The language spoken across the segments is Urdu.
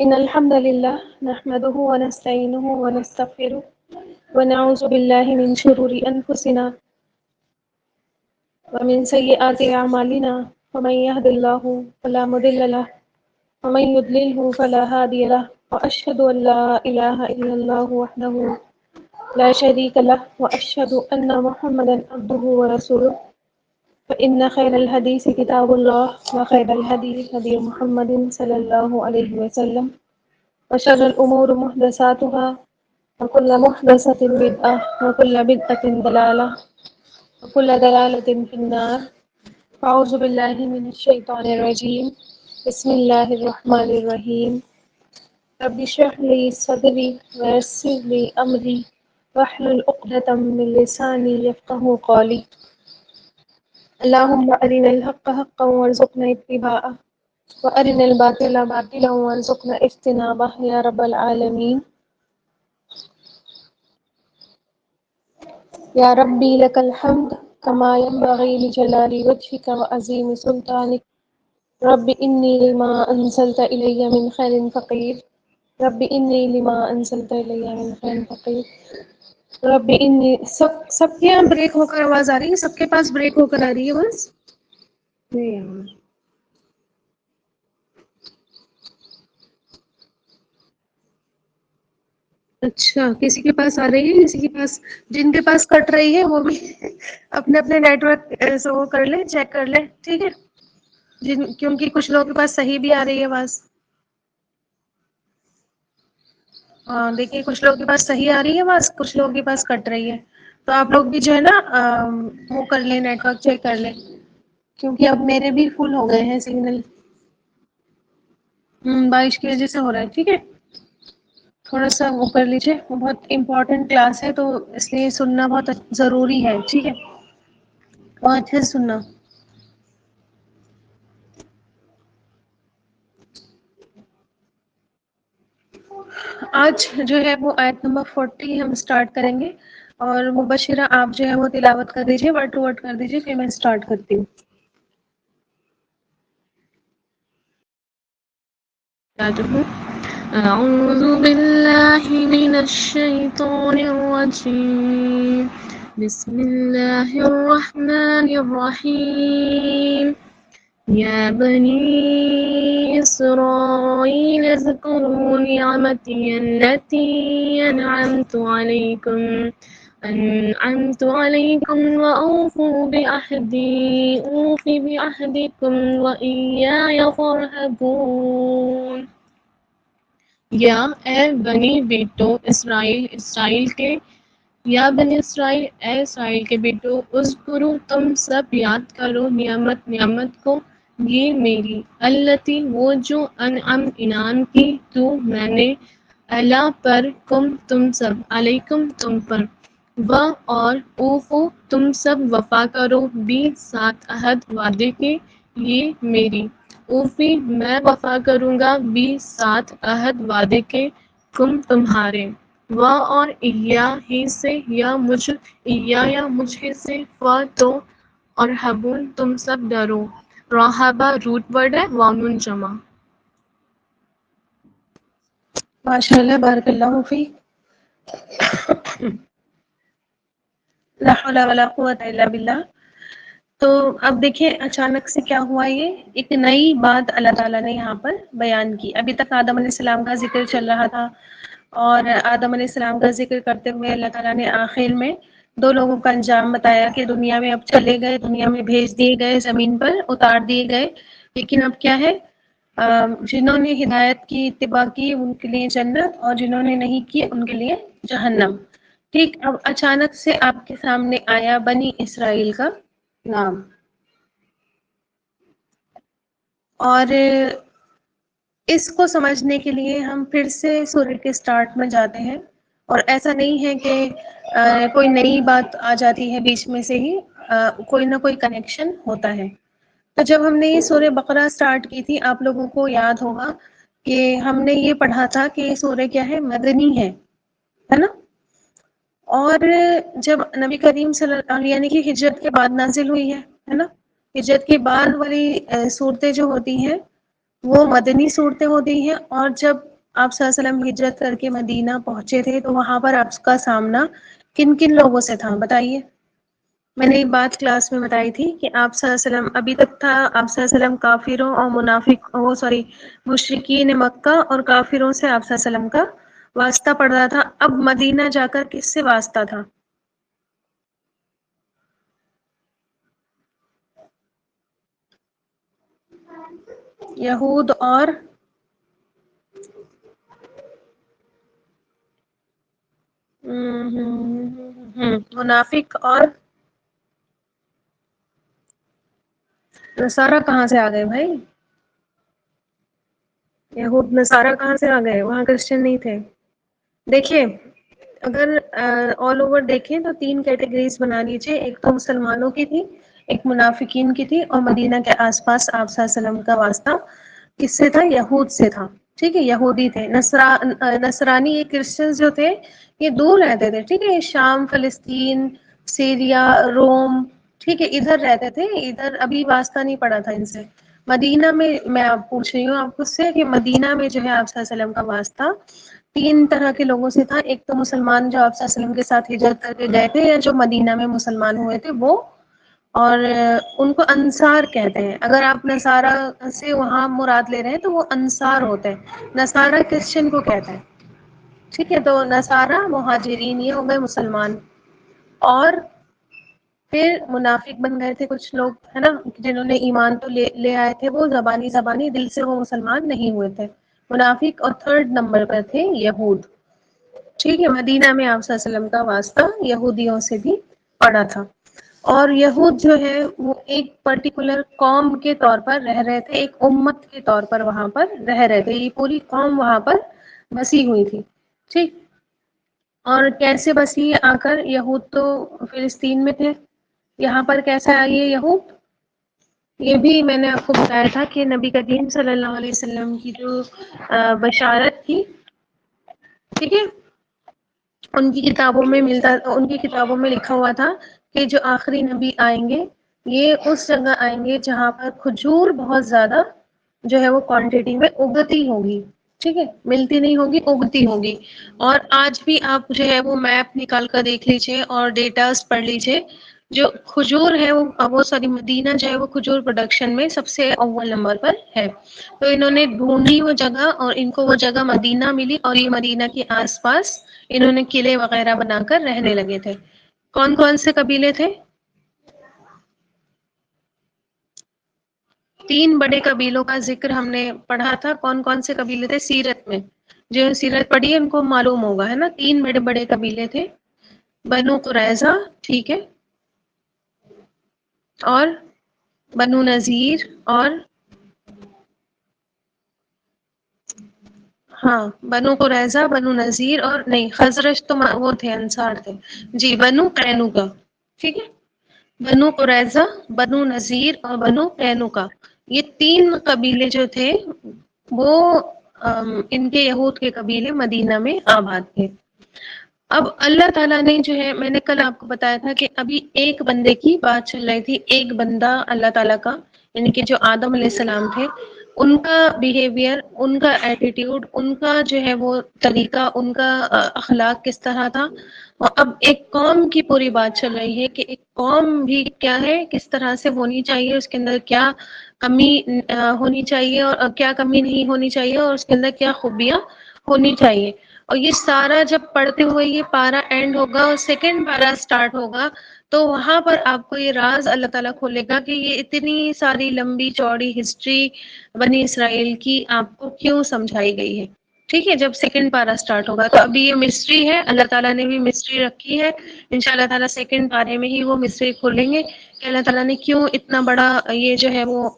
إن الحمد لله نحمده ونستعينه ونستغفره ونعوذ بالله من شرور أنفسنا ومن سيئات أعمالنا ومن يهد الله فلا مضل له ومن يضلله فلا هادي له وأشهد أن لا إله إلا الله وحده لا شريك له وأشهد أن محمدا عبده ورسوله فإن خير الحديث كتاب الله وخير الهدي هدي محمد صلى الله عليه وسلم وشر الأمور محدثاتها وكل محدثة بدعة وكل بدعة ضلالة وكل ضلالة في النار. أعوذ بالله من الشيطان الرجيم. بسم الله الرحمن الرحيم. رب اشرح لي صدري ويسر لي أمري واحلل عقدة من لساني يفقهوا قولي. اللهم أرنا الحق حقا وارزقنا اتباعه وأرنا الباطل باطلا وارزقنا اجتنابه يا رب العالمين. يا ربي لك الحمد كما ينبغي لجلال وجهك وعظيم سلطانك. رب إني لما أنزلت إلي من خير فقير. رب إني لما أنزلت إلي من خير فقير. رب إني سب کے یہاں بریک ہو کر آواز آ رہی ہے؟ سب کے پاس بریک ہو کر آ رہی ہے بس نہیں یار. اچھا کسی کے پاس آ رہی ہے، کسی کے پاس، جن کے پاس کٹ رہی ہے وہ بھی اپنے اپنے نیٹ ورک سے وہ کر لیں، چیک کر لیں، ٹھیک ہے؟ کیونکہ کچھ لوگوں کے پاس صحیح بھی آ رہی ہے آواز. ہاں دیکھیے کچھ لوگوں کے پاس صحیح آ رہی ہے آواز، کچھ لوگوں کے پاس کٹ رہی ہے. تو آپ لوگ بھی جو ہے نا وہ کر لیں، نیٹ ورک چیک کر لیں، کیونکہ اب میرے بھی فل ہو گئے ہیں سگنل. بارش کی وجہ سے ہو رہا ہے، ٹھیک ہے؟ تھوڑا سا وہ کر لیجیے، وہ بہت امپورٹنٹ کلاس ہے تو اس لیے سننا بہت ضروری ہے، ٹھیک ہے؟ اور اچھے سے سننا. آج جو ہے وہ آیت نمبر 40 ہم اسٹارٹ کریں گے، اور مبشرہ آپ جو ہے وہ تلاوت کر دیجیے، ورڈ ٹو ورڈ کر دیجیے، پھر میں اسٹارٹ کرتی ہوں. أعوذ بالله من الشيطان الرجيم. بسم الله الرحمن الرحيم. يا بني إسرائيل اذكروا نعمتي التي أنعمت عليكم وأوفوا بعهدي أوف بعهدكم وإياي فارهبون. یا اے بنی بیٹو اسرائیل کے، یا بنی اسرائیل اے اسرائیل کے بیٹو، اذکرو تم سب یاد کرو نعمت کو، یہ میری، التی وہ جو انعام کی تو میں نے، اللہ پر کم تم سب، علیکم تم پر، و اور اوفو تم سب وفا کرو، بھی ساتھ عہد وعدے کے، یہ میری، اوفی میں وفا کروں گا، بھی ساتھ عہد وعدے کے، تم تمہارے، و اور ایا ہی سے، یا مجھ سے، و تو اور حبون تم سب ڈرو. راہبہ روٹ ورڈ ہے، وامن جمع. ماشاء اللہ بارک اللہ فی. لا حول ولا قوت الا باللہ. تو اب دیکھیں اچانک سے کیا ہوا، یہ ایک نئی بات اللہ تعالیٰ نے یہاں پر بیان کی. ابھی تک آدم علیہ السلام کا ذکر چل رہا تھا، اور آدم علیہ السلام کا ذکر کرتے ہوئے اللہ تعالیٰ نے آخر میں دو لوگوں کا انجام بتایا کہ دنیا میں اب چلے گئے، دنیا میں بھیج دیے گئے، زمین پر اتار دیے گئے، لیکن اب کیا ہے، جنہوں نے ہدایت کی اتباع کی ان کے لیے جنت، اور جنہوں نے نہیں کی ان کے لیے جہنم. ٹھیک، اب اچانک سے آپ کے سامنے آیا بنی اسرائیل کا نام، اور اس کو سمجھنے کے لیے ہم پھر سے سورہ کے سٹارٹ میں جاتے ہیں. اور ایسا نہیں ہے کہ کوئی نئی بات آ جاتی ہے بیچ میں سے ہی، کوئی نہ کوئی کنیکشن ہوتا ہے. تو جب ہم نے یہ سورہ بقرہ سٹارٹ کی تھی، آپ لوگوں کو یاد ہوگا کہ ہم نے یہ پڑھا تھا کہ یہ سورہ کیا ہے، مدنی ہے نا؟ اور جب نبی کریم صلی اللہ علیہ، یعنی کہ ہجرت کے بعد نازل ہوئی ہے نا؟ ہجرت کے بعد والی صورتیں جو ہوتی ہیں وہ مدنی صورتیں ہوتی ہیں، اور جب آپ صلی اللہ علیہ وسلم ہجرت کر کے مدینہ پہنچے تھے تو وہاں پر آپ کا سامنا کن کن لوگوں سے تھا بتائیے؟ میں نے ایک بات کلاس میں بتائی تھی کہ آپ صلی اللہ علیہ وسلم ابھی تک تھا، آپ صلی اللہ علیہ وسلم کافروں اور مشرکین مکہ اور کافروں سے آپ صلی اللہ علیہ وسلم کا واسطہ پڑ رہا تھا. اب مدینہ جا کر کس سے واسطہ تھا؟ یہود اور منافق اور نصارہ کہاں سے آ گئے بھائی؟ یہود نصارہ کہاں سے آ گئے؟ وہاں کرسچن نہیں تھے. دیکھیے اگر آل اوور دیکھیں تو 3 کیٹیگریز بنا لیجیے. ایک تو مسلمانوں کی تھی، ایک منافقین کی تھی، اور مدینہ کے آس پاس آپ صلی اللہ علیہ وسلم کا واسطہ کس سے تھا؟ یہود سے تھا. ٹھیک ہے، یہودی تھے. نصرانی یہ کرسچنز جو تھے یہ دور رہتے تھے. ٹھیک ہے، شام، فلسطین، سیریا، روم، ٹھیک ہے، ادھر رہتے تھے. ادھر ابھی واسطہ نہیں پڑا تھا ان سے. مدینہ میں آپ پوچھ رہی ہوں آپ سے کہ مدینہ میں جو ہے آپ صلی اللہ علیہ وسلم کا واسطہ 3 طرح کے لوگوں سے تھا. ایک تو مسلمان جو آپ صلی اللہ علیہ وسلم کے ساتھ ہجرت کر کے گئے تھے یا جو مدینہ میں مسلمان ہوئے تھے وہ، اور ان کو انصار کہتے ہیں. اگر آپ نصارہ سے وہاں مراد لے رہے ہیں تو وہ انصار ہوتے ہیں. نصارہ کرسچن کو کہتے ہیں. ٹھیک ہے، تو نصارہ مہاجرین یہ ہو گئے مسلمان. اور پھر منافق بن گئے تھے کچھ لوگ، ہے نا، جنہوں نے ایمان تو لے آئے تھے، وہ زبانی دل سے وہ مسلمان نہیں ہوئے تھے منافق. اور 3rd نمبر پر تھے یہود. ٹھیک ہے، مدینہ میں آپ صلی اللہ علیہ وسلم کا واسطہ یہودیوں سے بھی پڑا تھا. اور یہود جو ہے وہ ایک پرٹیکولر قوم کے طور پر رہ رہے تھے، ایک امت کے طور پر وہاں پر رہ رہے تھے. یہ پوری قوم وہاں پر بسی ہوئی تھی. ٹھیک، اور کیسے بسی آ کر؟ یہود تو فلسطین میں تھے، یہاں پر کیسے آئیے یہود؟ یہ بھی میں نے آپ کو بتایا تھا کہ نبی کریم صلی اللہ علیہ وسلم کی جو بشارت تھی، ٹھیک ہے، ان کی کتابوں میں لکھا ہوا تھا کہ جو آخری نبی آئیں گے یہ اس جگہ آئیں گے جہاں پر کھجور بہت زیادہ جو ہے وہ کوانٹٹی میں اگتی ہوگی. ٹھیک ہے، ملتی نہیں ہوگی، اگتی ہوگی. اور آج بھی آپ جو ہے وہ میپ نکال کر دیکھ لیجیے اور ڈیٹاز پڑھ لیجیے. جو کھجور ہے وہ ساری مدینہ جو ہے وہ کھجور پروڈکشن میں سب سے اول نمبر پر ہے. تو انہوں نے ڈھونڈی وہ جگہ اور ان کو وہ جگہ مدینہ ملی، اور یہ مدینہ کے آس پاس انہوں نے قلعے وغیرہ بنا کر رہنے لگے تھے. کون کون سے قبیلے تھے؟ 3 بڑے قبیلوں کا ذکر ہم نے پڑھا تھا. کون کون سے قبیلے تھے؟ سیرت میں جو سیرت پڑھی ہے ان کو معلوم ہوگا، ہے نا. 3 بڑے بڑے قبیلے تھے. بنو قریظہ، ٹھیک ہے، اور بنو نذیر، اور ہاں بنو قریظہ، بنو نذیر، اور نہیں خزرج تو وہ تھے انصار تھے. جی بنو قینقاع. ٹھیک ہے، بنو قریظہ، بنو نذیر اور بنو قینقاع، یہ 3 قبیلے جو تھے وہ ان کے یہود کے قبیلے مدینہ میں آباد تھے. اب اللہ تعالیٰ نے جو ہے، میں نے کل آپ کو بتایا تھا کہ ابھی ایک بندے کی بات چل رہی تھی. ایک بندہ اللہ تعالیٰ کا، یعنی کہ جو آدم علیہ السلام تھے، ان کا بیہیویئر، ان کا ایٹیٹیوڈ، ان کا جو ہے وہ طریقہ، ان کا اخلاق کس طرح تھا. اور اب ایک قوم کی پوری بات چل رہی ہے کہ ایک قوم بھی کیا ہے، کس طرح سے ہونی چاہیے، اس کے اندر کیا کمی ہونی چاہیے اور کیا کمی نہیں ہونی چاہیے، اور اس کے اندر کیا خوبیاں ہونی چاہیے. اور یہ سارا جب پڑھتے ہوئے یہ پارا اینڈ ہوگا اور سیکنڈ پارا سٹارٹ ہوگا تو وہاں پر آپ کو یہ راز اللہ تعالیٰ کھولے گا کہ یہ اتنی ساری لمبی چوڑی ہسٹری بنی اسرائیل کی آپ کو کیوں سمجھائی گئی ہے. ٹھیک ہے، جب سیکنڈ پارا سٹارٹ ہوگا تو ابھی یہ مسٹری ہے، اللہ تعالیٰ نے بھی مسٹری رکھی ہے. انشاء اللہ تعالیٰ سیکنڈ پارے میں ہی وہ مسٹری کھولیں گے کہ اللہ تعالیٰ نے کیوں اتنا بڑا یہ جو ہے وہ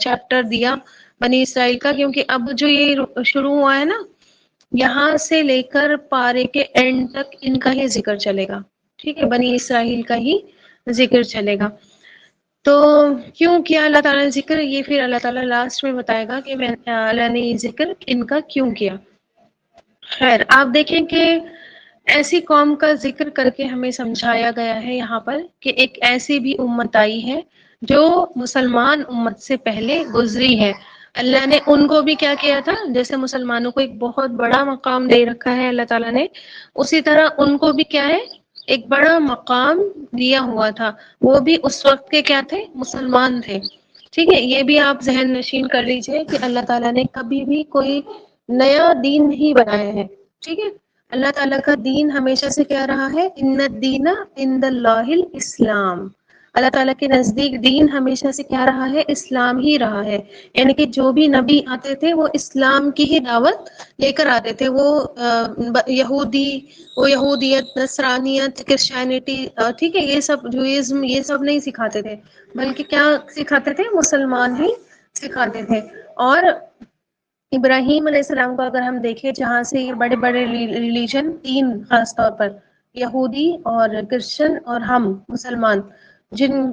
چیپٹر دیا بنی اسرائیل کا. کیونکہ اب جو یہ شروع ہوا ہے نا، یہاں سے لے کر پارے کے اینڈ تک ان کا ہی ذکر چلے گا. ٹھیک ہے، بنی اسرائیل کا ہی ذکر چلے گا. تو کیوں کیا اللہ تعالیٰ نے ذکر، یہ پھر اللہ تعالیٰ لاسٹ میں بتائے گا کہ میں اللہ نے یہ ذکر ان کا کیوں کیا. خیر، آپ دیکھیں کہ ایسی قوم کا ذکر کر کے ہمیں سمجھایا گیا ہے یہاں پر کہ ایک ایسی بھی امت آئی ہے جو مسلمان امت سے پہلے گزری ہے. اللہ نے ان کو بھی کیا کیا تھا، جیسے مسلمانوں کو ایک بہت بڑا مقام دے رکھا ہے اللہ تعالیٰ نے، اسی طرح ان کو بھی کیا ہے، ایک بڑا مقام دیا ہوا تھا. وہ بھی اس وقت کے کیا تھے، مسلمان تھے. ٹھیک ہے، یہ بھی آپ ذہن نشین کر لیجئے کہ اللہ تعالیٰ نے کبھی بھی کوئی نیا دین نہیں بنایا ہے. ٹھیک ہے، اللہ تعالیٰ کا دین ہمیشہ سے کیا رہا ہے، ان الدین عند اللہ الاسلام. اللہ تعالیٰ کے نزدیک دین ہمیشہ سے کیا رہا ہے، اسلام ہی رہا ہے. یعنی کہ جو بھی نبی آتے تھے وہ اسلام کی ہی دعوت لے کر آتے تھے. وہ یہودیت، نصرانیت، کرسچینٹی، ٹھیک ہے، یہ سب جوئزم، یہ سب نہیں سکھاتے تھے، بلکہ کیا سکھاتے تھے، مسلمان ہی سکھاتے تھے. اور ابراہیم علیہ السلام کو اگر ہم دیکھیں، جہاں سے یہ بڑے بڑے ریلیجن، تین خاص طور پر، یہودی اور کرسچن اور ہم مسلمان، جن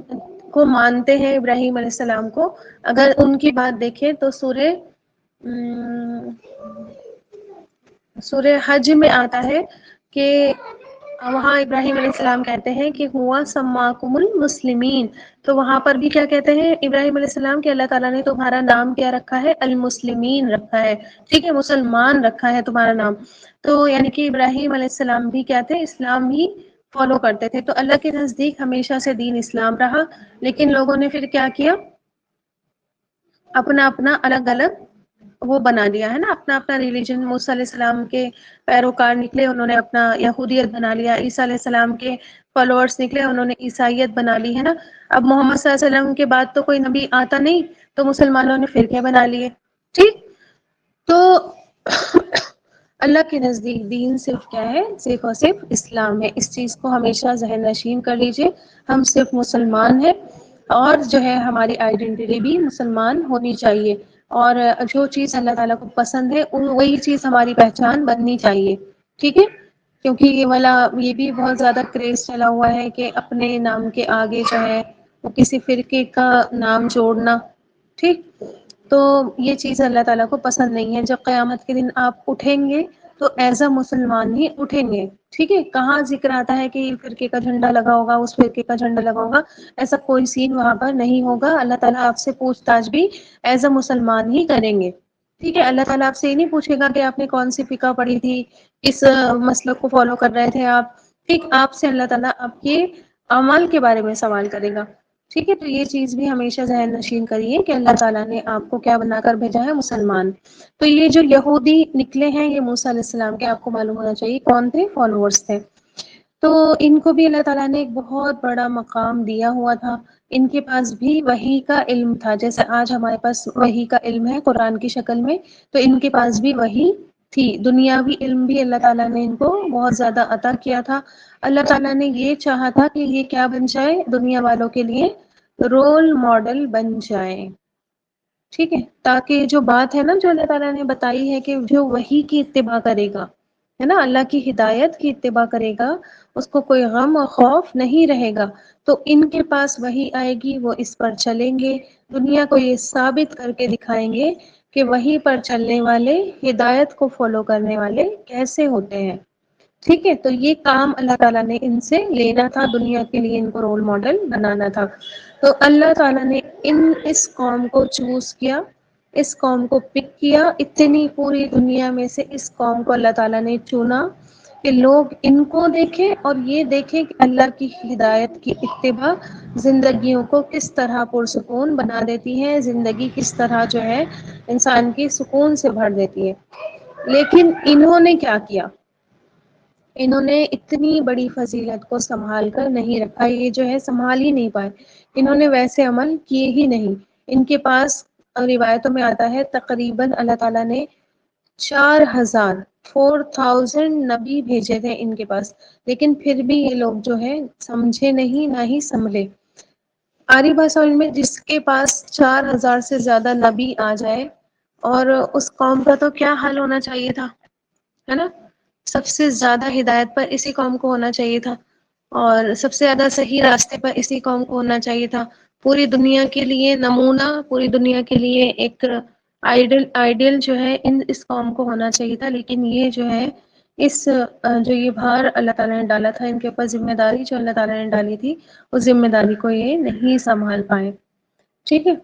کو مانتے ہیں ابراہیم علیہ السلام کو، اگر ان کی بات دیکھیں تو سورہ حج میں آتا ہے کہ وہاں ابراہیم علیہ السلام کہتے ہیں کہ ہوا سماکم المسلمین. تو وہاں پر بھی کیا کہتے ہیں ابراہیم علیہ السلام کہ اللہ تعالیٰ نے تمہارا نام کیا رکھا ہے، المسلمین رکھا ہے. ٹھیک ہے، مسلمان رکھا ہے تمہارا نام. تو یعنی کہ ابراہیم علیہ السلام بھی کیا تھے، اسلام ہی فالو کرتے تھے. تو اللہ کے نزدیک ہمیشہ سے دین اسلام رہا، لیکن لوگوں نے پھر کیا کیا، اپنا اپنا الگ الگ وہ بنا دیا ہے نا، اپنا اپنا ریلیجن. موسیٰ علیہ السلام کے پیروکار نکلے، انہوں نے اپنا یہودیت بنا لیا. عیسیٰ علیہ السلام کے فالوورس نکلے، انہوں نے عیسائیت بنا لی ہے نا. اب محمد صلی اللہ علیہ وسلم کے بعد تو کوئی نبی آتا نہیں، تو مسلمانوں نے فرقے بنا لیے. ٹھیک، تو اللہ کے نزدیک دین صرف کیا ہے، صرف اور صرف اسلام ہے. اس چیز کو ہمیشہ ذہن نشین کر لیجئے. ہم صرف مسلمان ہیں، اور جو ہے ہماری آئیڈینٹی بھی مسلمان ہونی چاہیے. اور جو چیز اللہ تعالیٰ کو پسند ہے وہی چیز ہماری پہچان بننی چاہیے. ٹھیک ہے، کیونکہ یہ بھی بہت زیادہ کریز چلا ہوا ہے کہ اپنے نام کے آگے جو ہے وہ کسی فرقے کا نام جوڑنا. ٹھیک، تو یہ چیز اللہ تعالیٰ کو پسند نہیں ہے. جب قیامت کے دن آپ اٹھیں گے تو ایز اے مسلمان ہی اٹھیں گے. ٹھیک ہے، کہاں ذکر آتا ہے کہ فرقے کا جھنڈا لگا ہوگا، اس فرقے کا جھنڈا لگا ہوگا، ایسا کوئی سین وہاں پر نہیں ہوگا. اللہ تعالیٰ آپ سے پوچھ تاچھ بھی ایز اے مسلمان ہی کریں گے. ٹھیک ہے، اللہ تعالیٰ آپ سے یہ نہیں پوچھے گا کہ آپ نے کون سی فقہ پڑھی تھی، کس مسلک کو فالو کر رہے تھے آپ. ٹھیک، آپ سے اللہ تعالیٰ آپ کے اعمال کے بارے میں سوال کرے گا. ٹھیک ہے، تو یہ چیز بھی ہمیشہ ذہن نشین کریے کہ اللہ تعالیٰ نے آپ کو کیا بنا کر بھیجا ہے، مسلمان. تو یہ جو یہودی نکلے ہیں، یہ موسیٰ علیہ السلام کے، آپ کو معلوم ہونا چاہیے کون تھے، فالوورس تھے. تو ان کو بھی اللہ تعالیٰ نے ایک بہت بڑا مقام دیا ہوا تھا. ان کے پاس بھی وحی کا علم تھا، جیسے آج ہمارے پاس وحی کا علم ہے قرآن کی شکل میں، تو ان کے پاس بھی وحی تھی. دنیاوی علم بھی اللہ تعالیٰ نے ان کو بہت زیادہ عطا کیا تھا. اللہ تعالیٰ نے یہ چاہا تھا کہ یہ کیا بن جائے، دنیا والوں کے لیے رول ماڈل بن جائے. ٹھیک ہے، تاکہ جو بات ہے نا، جو اللہ تعالیٰ نے بتائی ہے کہ جو وحی کی اتباع کرے گا، ہے نا، اللہ کی ہدایت کی اتباع کرے گا، اس کو کوئی غم اور خوف نہیں رہے گا. تو ان کے پاس وحی آئے گی، وہ اس پر چلیں گے، دنیا کو یہ ثابت کر کے دکھائیں گے کہ وحی پر چلنے والے، ہدایت کو فالو کرنے والے کیسے ہوتے ہیں. ٹھیک ہے، تو یہ کام اللہ تعالیٰ نے ان سے لینا تھا، دنیا کے لیے ان کو رول ماڈل بنانا تھا. تو اللہ تعالیٰ نے اس قوم کو چوز کیا، اس قوم کو پک کیا. اتنی پوری دنیا میں سے اس قوم کو اللہ تعالیٰ نے چنا کہ لوگ ان کو دیکھیں اور یہ دیکھیں کہ اللہ کی ہدایت کی اتباع زندگیوں کو کس طرح پرسکون بنا دیتی ہے، زندگی کس طرح جو ہے انسان کی سکون سے بھر دیتی ہے. لیکن انہوں نے کیا کیا، انہوں نے اتنی بڑی فضیلت کو سنبھال کر نہیں رکھا. یہ جو ہے سنبھال ہی نہیں پائے، انہوں نے ویسے عمل کیے ہی نہیں. ان کے پاس روایتوں میں آتا ہے تقریباً اللہ تعالیٰ نے 4000 نبی بھیجے تھے ان کے پاس، لیکن پھر بھی یہ لوگ جو ہے سمجھے نہیں، نہ ہی سنبھلے. آری بھاشا میں جس کے پاس 4000 سے زیادہ نبی آ جائے، اور اس قوم کا تو کیا حال ہونا چاہیے تھا، ہے نا. سب سے زیادہ ہدایت پر اسی قوم کو ہونا چاہیے تھا، اور سب سے زیادہ صحیح راستے پر اسی قوم کو ہونا چاہیے تھا. پوری دنیا کے لیے نمونہ، پوری دنیا کے لیے ایک آئیڈیل جو ہے اس قوم کو ہونا چاہیے تھا. لیکن یہ جو ہے جو یہ بھار اللہ تعالیٰ نے ڈالا تھا ان کے اوپر، ذمہ داری جو اللہ تعالیٰ نے ڈالی تھی، اس ذمہ داری کو یہ نہیں سنبھال پائے. ٹھیک ہے،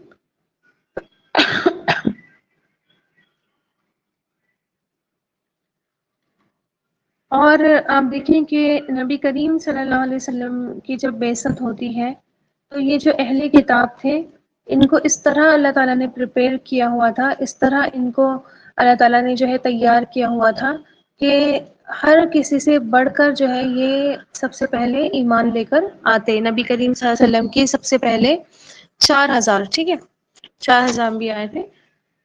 اور آپ دیکھیں کہ نبی کریم صلی اللہ علیہ وسلم کی جب بعثت ہوتی ہے تو یہ جو اہل کتاب تھے ان کو اس طرح اللہ تعالیٰ نے پریپیئر کیا ہوا تھا، اس طرح ان کو اللہ تعالیٰ نے جو ہے تیار کیا ہوا تھا کہ ہر کسی سے بڑھ کر جو ہے یہ سب سے پہلے ایمان لے کر آتے. نبی کریم صلی اللہ علیہ وسلم کی سب سے پہلے 4,000، ٹھیک ہے، 4,000 بھی آئے تھے.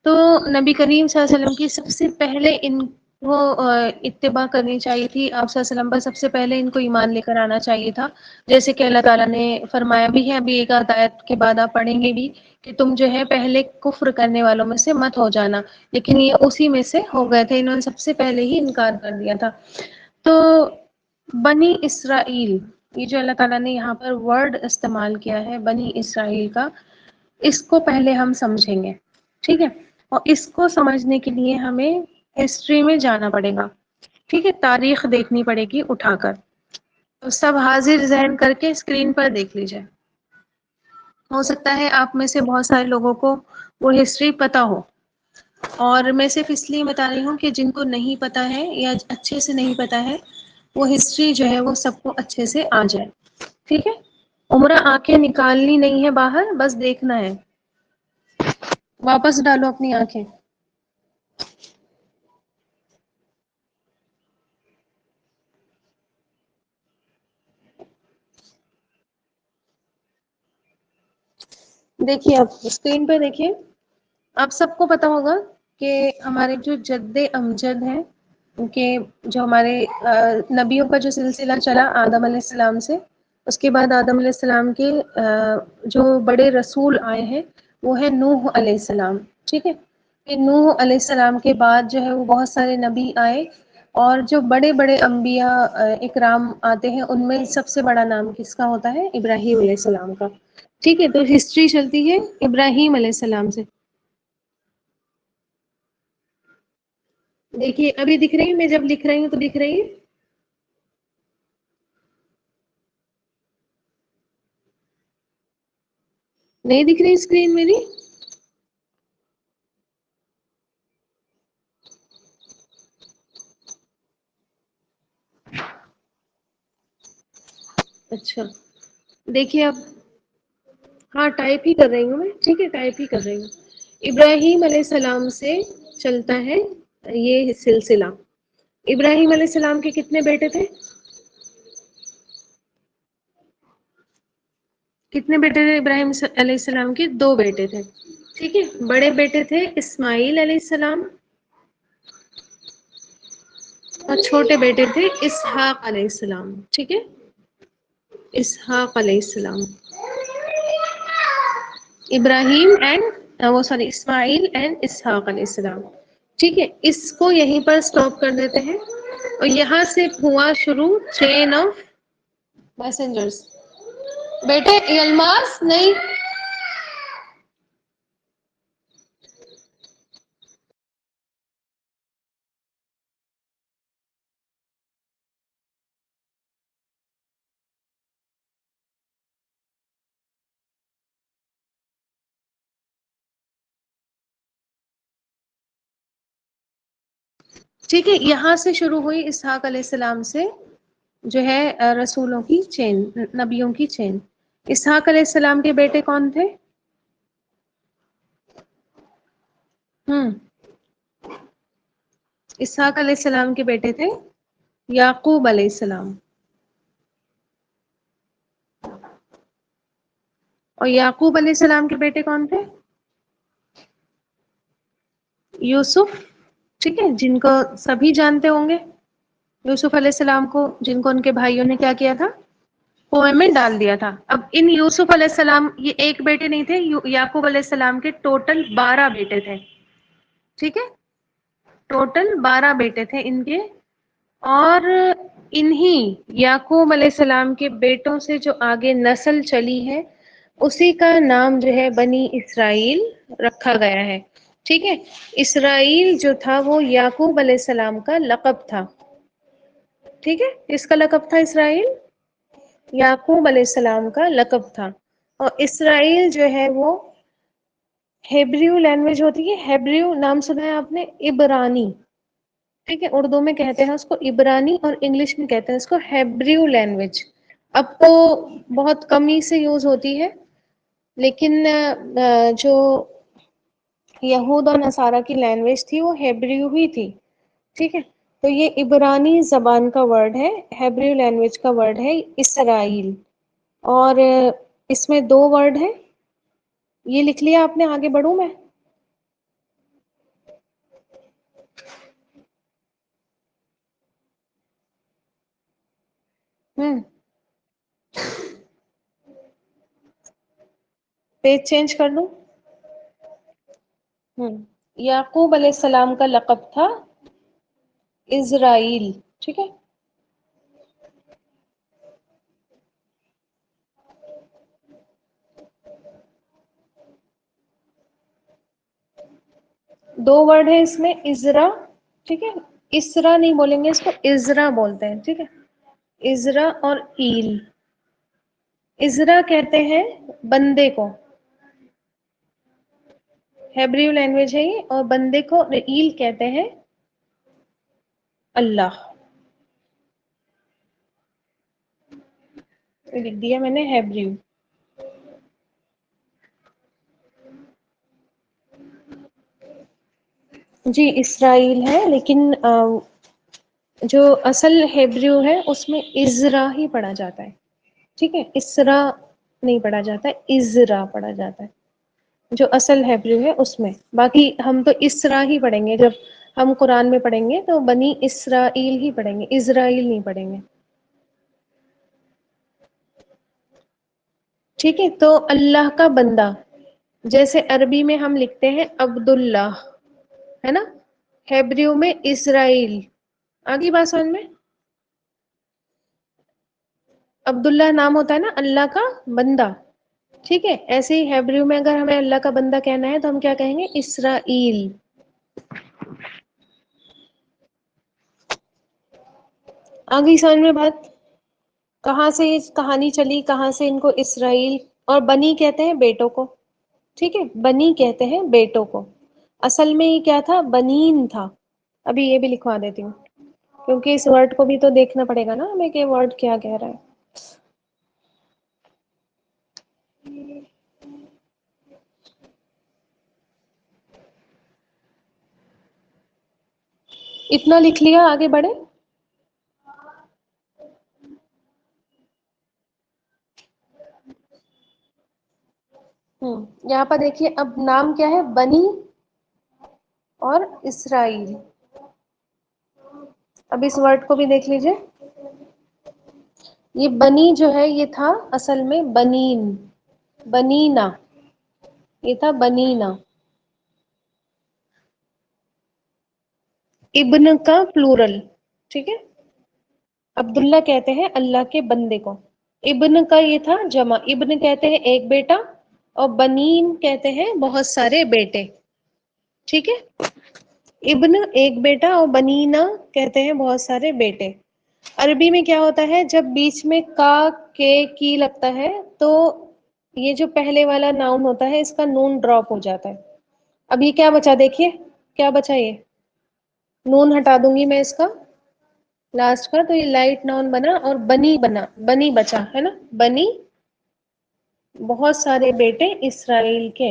تو نبی کریم صلی اللہ علیہ وسلم کی سب سے پہلے ان کو اتباع کرنی چاہیے تھی. آپ صلی اللہ علیہ وسلم پر سب سے پہلے ان کو ایمان لے کر آنا چاہیے تھا، جیسے کہ اللہ تعالیٰ نے فرمایا بھی ہے. ابھی ایک آیت کے بعد آپ پڑھیں گے بھی کہ تم جو ہے پہلے کفر کرنے والوں میں سے مت ہو جانا، لیکن یہ اسی میں سے ہو گئے تھے، انہوں نے سب سے پہلے ہی انکار کر دیا تھا. تو بنی اسرائیل، یہ جو اللہ تعالیٰ نے یہاں پر ورڈ استعمال کیا ہے بنی اسرائیل کا، اس کو پہلے ہم سمجھیں گے، ٹھیک ہے. اور اس کو سمجھنے کے لیے ہمیں ہسٹری میں جانا پڑے گا، ٹھیک ہے، تاریخ دیکھنی پڑے گی اٹھا کر. تو سب حاضر ذہن کر کے اسکرین پر دیکھ لیجئے. ہو سکتا ہے آپ میں سے بہت سارے لوگوں کو وہ ہسٹری پتا ہو، اور میں صرف اس لیے بتا رہی ہوں کہ جن کو نہیں پتا ہے یا اچھے سے نہیں پتا ہے وہ ہسٹری جو ہے وہ سب کو اچھے سے آ جائے، ٹھیک ہے. عمرہ آنکھیں نکالنی نہیں ہے باہر، بس دیکھنا ہے. واپس ڈالو اپنی آنکھیں. دیکھیے آپ اسکرین پہ دیکھیے. آپ سب کو پتا ہوگا کہ ہمارے جو جد امجد ہیں کہ جو ہمارے نبیوں کا جو سلسلہ چلا آدم علیہ السلام سے، اس کے بعد آدم علیہ السلام کے جو بڑے رسول آئے ہیں وہ ہے نوح علیہ السلام، ٹھیک ہے. کہ نوح علیہ السلام کے بعد جو ہے وہ بہت سارے نبی آئے، اور جو بڑے بڑے انبیاء اکرام آتے ہیں ان میں سب سے بڑا نام کس کا ہوتا ہے؟ ابراہیم علیہ السلام کا، ٹھیک ہے. تو ہسٹری چلتی ہے ابراہیم علیہ السلام سے. دیکھیے ابھی دکھ رہی ہے، میں جب لکھ رہی ہوں تو دکھ رہی ہے. نہیں دکھ رہی اسکرین میری؟ اچھا دیکھیے اب، ہاں ٹائپ ہی کر رہی ہوں میں، ٹھیک ہے، ٹائپ ہی کر رہی ہوں. ابراہیم علیہ السلام سے چلتا ہے یہ سلسلہ. ابراہیم علیہ السلام کے کتنے بیٹے تھے؟ کتنے بیٹے تھے ابراہیم علیہ السلام کے؟ 2 بیٹے تھے، ٹھیک ہے. بڑے بیٹے تھے اسماعیل علیہ السلام، اور چھوٹے بیٹے تھے اسحاق علیہ السلام، ٹھیک ہے. اسحاق علیہ السلام. ابراہیم اینڈ وہ سوری اسماعیل اینڈ اسحاق علیہ السلام، ٹھیک ہے. اس کو یہیں پر سٹاپ کر دیتے ہیں، اور یہاں سے ہوا شروع چین آف میسنجرز. بیٹے الماس نہیں. ٹھیک ہے، یہاں سے شروع ہوئی اسحاق علیہ السلام سے جو ہے رسولوں کی چین، نبیوں کی چین. اسحاق علیہ السلام کے بیٹے کون تھے؟ اسحاق علیہ السلام کے بیٹے تھے یعقوب علیہ السلام. اور یعقوب علیہ السلام کے بیٹے کون تھے؟ یوسف، ٹھیک ہے، جن کو سبھی جانتے ہوں گے. یوسف علیہ السلام کو جن کو ان کے بھائیوں نے کیا کیا تھا؟ کنویں میں ڈال دیا تھا. اب ان یوسف علیہ السلام یہ ایک بیٹے نہیں تھے، یعقوب علیہ السلام کے ٹوٹل 12 بیٹے تھے، ٹھیک ہے. ٹوٹل 12 بیٹے تھے ان کے، اور انہی یعقوب علیہ السلام کے بیٹوں سے جو آگے نسل چلی ہے اسی کا نام جو ہے بنی اسرائیل رکھا گیا ہے، ٹھیک ہے. اسرائیل جو تھا وہ یعقوب علیہ السلام کا لقب تھا، ٹھیک ہے. کس کا لقب تھا اسرائیل؟ یعقوب علیہ السلام کا لقب تھا. اور اسرائیل جو ہے وہ ہیبریو لینگویج ہوتی ہے. ہیبریو نام سنا ہے آپ نے؟ عبرانی، ٹھیک ہے، اردو میں کہتے ہیں اس کو عبرانی اور انگلش میں کہتے ہیں اس کو ہیبریو لینگویج. اب تو بہت کم ہی سے یوز ہوتی ہے، لیکن جو یہود اور نصارہ کی لینگویج تھی وہ ہیبریو ہی تھی. ٹھیک ہے، تو یہ عبرانی زبان کا ورڈ ہے، ہیبریو لینگویج کا ورڈ ہے اسرائیل. اور اس میں دو ورڈ ہیں، یہ لکھ لیا آپ نے، آگے بڑھوں میں؟ ہوں، پیج چینج کر دوں؟ یعقوب علیہ السلام کا لقب تھا اسرائیل. ٹھیک ہے، دو ورڈ ہے اس میں، ازرا. ٹھیک ہے، اسرا نہیں بولیں گے اس کو، ازرا بولتے ہیں. ٹھیک ہے، ازرا اور ایل. ازرا کہتے ہیں بندے کو، ہیبریو لینگویج ہے یہ، اور بندے کو ایل کہتے ہیں اللہ. لکھ دیا میں نے ہیبریو. جی اسرائیل ہے، لیکن جو اصل ہیبریو ہے اس میں ازرا ہی پڑھا جاتا ہے. ٹھیک ہے، اسرا نہیں پڑھا جاتا ہے، ازرا پڑھا جاتا ہے جو اصل ہیبریو ہے اس میں. باقی ہم تو اسرا ہی پڑھیں گے، جب ہم قرآن میں پڑھیں گے تو بنی اسرائیل ہی پڑھیں گے، اسرائیل نہیں پڑھیں گے. ٹھیک ہے، تو اللہ کا بندہ، جیسے عربی میں ہم لکھتے ہیں عبداللہ، ہے نا، ہیبریو میں اسرائیل. آگی بات سمجھ میں؟ عبداللہ نام ہوتا ہے نا اللہ کا بندہ. ٹھیک ہے، ایسے ہی ہیبریو میں اگر ہمیں اللہ کا بندہ کہنا ہے تو ہم کیا کہیں گے؟ اسرائیل. آگئی سمجھ میں بات؟ کہاں سے یہ کہانی چلی، کہاں سے ان کو اسرائیل اور بنی کہتے ہیں بیٹوں کو. ٹھیک ہے، بنی کہتے ہیں بیٹوں کو. اصل میں یہ کیا تھا؟ بنین تھا. ابھی یہ بھی لکھوا دیتی ہوں، کیونکہ اس ورڈ کو بھی تو دیکھنا پڑے گا نا ہمیں کہ ورڈ کیا کہہ رہا ہے. اتنا لکھ لیا، آگے بڑھے. یہاں پر دیکھیے اب نام کیا ہے؟ بنی اور اسرائیل. اب اس ورڈ کو بھی دیکھ لیجئے. یہ بنی جو ہے یہ تھا اصل میں بنین، بنینا، یہ تھا بنینا. ابن کا پلورل. ٹھیک ہے، عبداللہ کہتے ہیں اللہ کے بندے کو. ابن کا یہ تھا جمع، ابن کہتے ہیں ایک بیٹا، اور بنین کہتے ہیں بہت سارے بیٹے. ٹھیک ہے، ابن ایک بیٹا اور بنینا کہتے ہیں بہت سارے بیٹے. عربی میں کیا ہوتا ہے جب بیچ میں کا، کے، کی لگتا ہے تو یہ جو پہلے والا ناؤن ہوتا ہے اس کا نون ڈراپ ہو جاتا ہے. اب یہ کیا بچا؟ دیکھیے کیا بچا، یہ نون ہٹا دوں گی میں اس کا لاسٹ کا، تو یہ لائٹ ناؤن بنا اور بنی بنا، بنی بچا ہے نا، بنی بہت سارے بیٹے اسرائیل کے،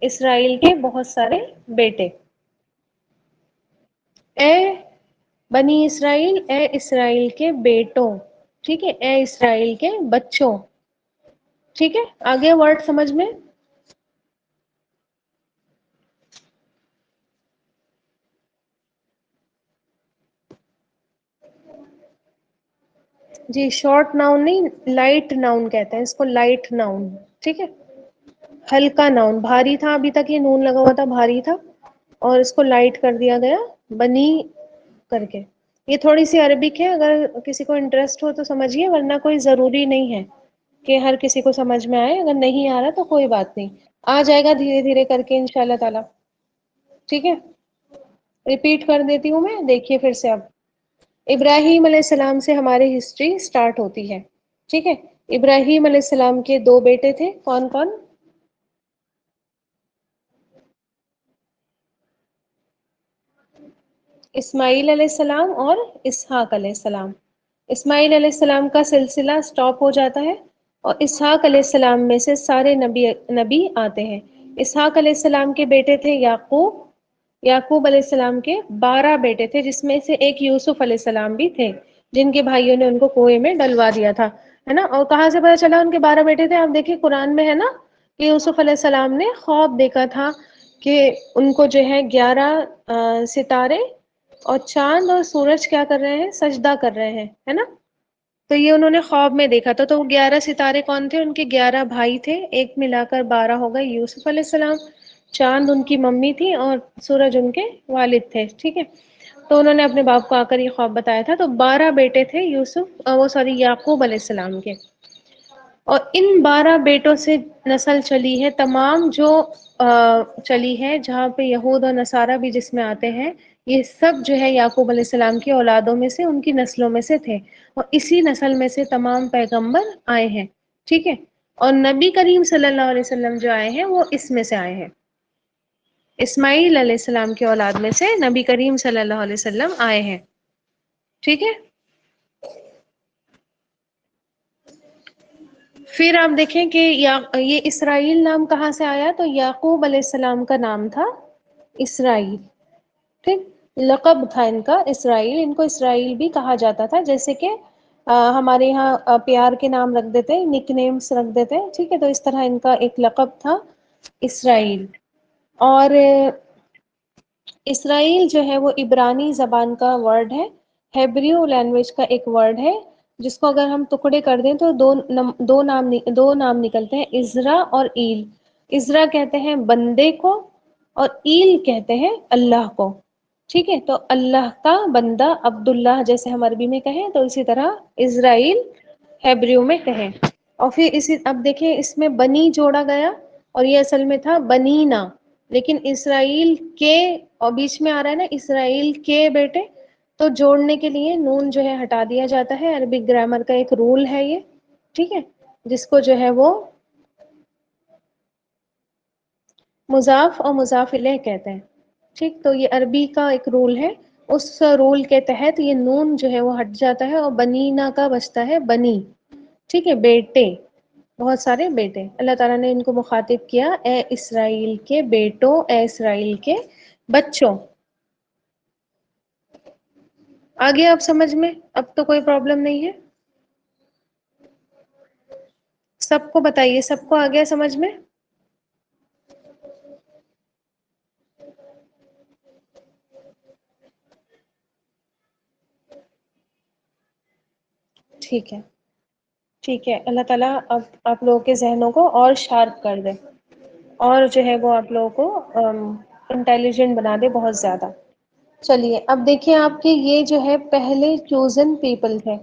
اسرائیل کے بہت سارے بیٹے. اے بنی اسرائیل، اے اسرائیل کے بیٹوں. ٹھیک ہے، اے اسرائیل کے بچوں. ٹھیک ہے، آگے ورڈ سمجھ میں؟ جی شارٹ ناؤن نہیں، لائٹ ناؤن کہتے ہیں اس کو، لائٹ ناؤن. ٹھیک ہے، ہلکا ناؤن. بھاری تھا ابھی تک، یہ نون لگا ہوا تھا، بھاری تھا، اور اس کو لائٹ کر دیا گیا بنی کر کے. یہ تھوڑی سی عربک ہے، اگر کسی کو انٹرسٹ ہو تو سمجھیے، ورنہ کوئی ضروری نہیں ہے کہ ہر کسی کو سمجھ میں آئے. اگر نہیں آ رہا تو کوئی بات نہیں، آ جائے گا دھیرے دھیرے کر کے انشاءاللہ تعالی. ٹھیک ہے، ریپیٹ کر دیتی ہوں میں، دیکھیے پھر سے. اب ابراہیم علیہ السلام سے ہماری ہسٹری سٹارٹ ہوتی ہے. ٹھیک ہے، ابراہیم علیہ السلام کے دو بیٹے تھے، کون کون؟ اسماعیل علیہ السلام اور اسحاق علیہ السلام. اسماعیل علیہ السلام کا سلسلہ سٹاپ ہو جاتا ہے اور اسحاق علیہ السلام میں سے سارے نبی آتے ہیں. اسحاق علیہ السلام کے بیٹے تھے یعقوب. یعقوب علیہ السلام کے 12 بیٹے تھے، جس میں سے ایک یوسف علیہ السلام بھی تھے، جن کے بھائیوں نے ان کو کنویں میں ڈلوا دیا تھا، ہے نا. اور کہاں سے پتا چلا ان کے 12 بیٹے تھے؟ آپ دیکھیے قرآن میں ہے نا کہ یوسف علیہ السلام نے خواب دیکھا تھا کہ ان کو جو ہے 11 ستارے اور چاند اور سورج کیا کر رہے ہیں؟ سجدہ کر رہے ہیں، ہے نا. تو یہ انہوں نے خواب میں دیکھا تھا. تو وہ 11 ستارے کون تھے؟ ان کے 11 بھائی تھے، ایک ملا کر 12 ہو گئے یوسف علیہ السلام. چاند ان کی ممی تھی اور سورج ان کے والد تھے، ٹھیک ہے. تو انہوں نے اپنے باپ کو آ کر یہ خواب بتایا تھا. تو 12 بیٹے تھے یعقوب علیہ السلام کے. اور ان 12 بیٹوں سے نسل چلی ہے تمام جو چلی ہے، جہاں پہ یہود اور نصارہ بھی جس میں آتے ہیں، یہ سب جو ہے یعقوب علیہ السلام کی اولادوں میں سے، ان کی نسلوں میں سے تھے. اور اسی نسل میں سے تمام پیغمبر آئے ہیں، ٹھیک ہے. اور نبی کریم صلی اللہ علیہ وسلم جو آئے ہیں وہ اس میں سے آئے ہیں. اسماعیل علیہ السلام کی اولاد میں سے نبی کریم صلی اللہ علیہ وسلم آئے ہیں، ٹھیک ہے. پھر آپ دیکھیں کہ یہ اسرائیل نام کہاں سے آیا؟ تو یعقوب علیہ السلام کا نام تھا اسرائیل، ٹھیک. لقب تھا ان کا اسرائیل. ان کو اسرائیل بھی کہا جاتا تھا، جیسے کہ ہمارے یہاں پیار کے نام رکھ دیتے، نک نیمس رکھ دیتے، ٹھیک ہے. تو اس طرح ان کا ایک لقب تھا اسرائیل. اور اسرائیل جو ہے وہ عبرانی زبان کا ورڈ ہے، ہیبریو لینگویج کا ایک ورڈ ہے، جس کو اگر ہم ٹکڑے کر دیں تو دو نام نکلتے ہیں، عزرا اور ایل. عزرا کہتے ہیں بندے کو اور ایل کہتے ہیں اللہ کو، ٹھیک ہے. تو اللہ کا بندہ عبداللہ جیسے ہم عربی میں کہیں، تو اسی طرح اسرائیل ہیبریو میں کہیں. اور پھر اب دیکھیں اس میں بنی جوڑا گیا، اور یہ اصل میں تھا بنینا، لیکن اسرائیل کے، اور بیچ میں آ رہا ہے نا اسرائیل کے بیٹے، تو جوڑنے کے لیے نون جو ہے ہٹا دیا جاتا ہے. عربک گرامر کا ایک رول ہے یہ، ٹھیک ہے، جس کو جو ہے وہ مضاف اور مضاف الیہ کہتے ہیں، ٹھیک. تو یہ عربی کا ایک رول ہے، اس رول کے تحت یہ نون جو ہے وہ ہٹ جاتا ہے اور بنینا کا بچتا ہے بنی، ٹھیک ہے، بیٹے، بہت سارے بیٹے. اللہ تعالیٰ نے ان کو مخاطب کیا، اے اسرائیل کے بیٹوں، اے اسرائیل کے بچوں. آگے آپ سمجھ میں؟ اب تو کوئی پرابلم نہیں ہے؟ سب کو بتائیے، سب کو آ گیا سمجھ میں؟ ٹھیک ہے، ٹھیک ہے. اللہ تعالیٰ اب آپ لوگوں کے ذہنوں کو اور شارپ کر دے، اور جو ہے وہ آپ لوگوں کو انٹیلیجنٹ بنا دے بہت زیادہ. چلیے اب دیکھیں، آپ کے یہ جو ہے پہلے چوزن پیپل تھے،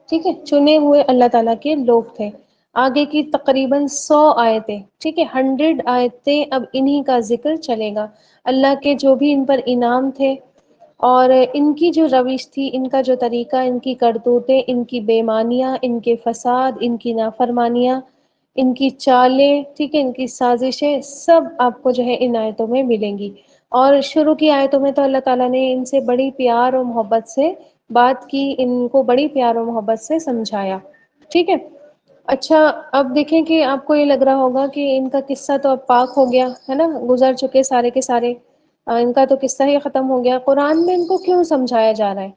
ٹھیک ہے، چنے ہوئے اللہ تعالیٰ کے لوگ تھے. آگے کی تقریباً 100 آیتیں، ٹھیک ہے، 100 آیتیں اب انہی کا ذکر چلے گا. اللہ کے جو بھی ان پر انعام تھے، اور ان کی جو روش تھی، ان کا جو طریقہ، ان کی کرتوتیں، ان کی بےمانیاں، ان کے فساد، ان کی نافرمانیاں، ان کی چالیں، ٹھیک ہے، ان کی سازشیں، سب آپ کو جو ہے ان آیتوں میں ملیں گی. اور شروع کی آیتوں میں تو اللہ تعالیٰ نے ان سے بڑی پیار اور محبت سے بات کی، ان کو بڑی پیار و محبت سے سمجھایا، ٹھیک ہے. اچھا، اب دیکھیں کہ آپ کو یہ لگ رہا ہوگا کہ ان کا قصہ تو اب پاک ہو گیا ہے نا، گزر چکے سارے کے سارے، ان کا تو قصہ ہی ختم ہو گیا. قرآن میں ان کو کیوں سمجھایا جا رہا ہے؟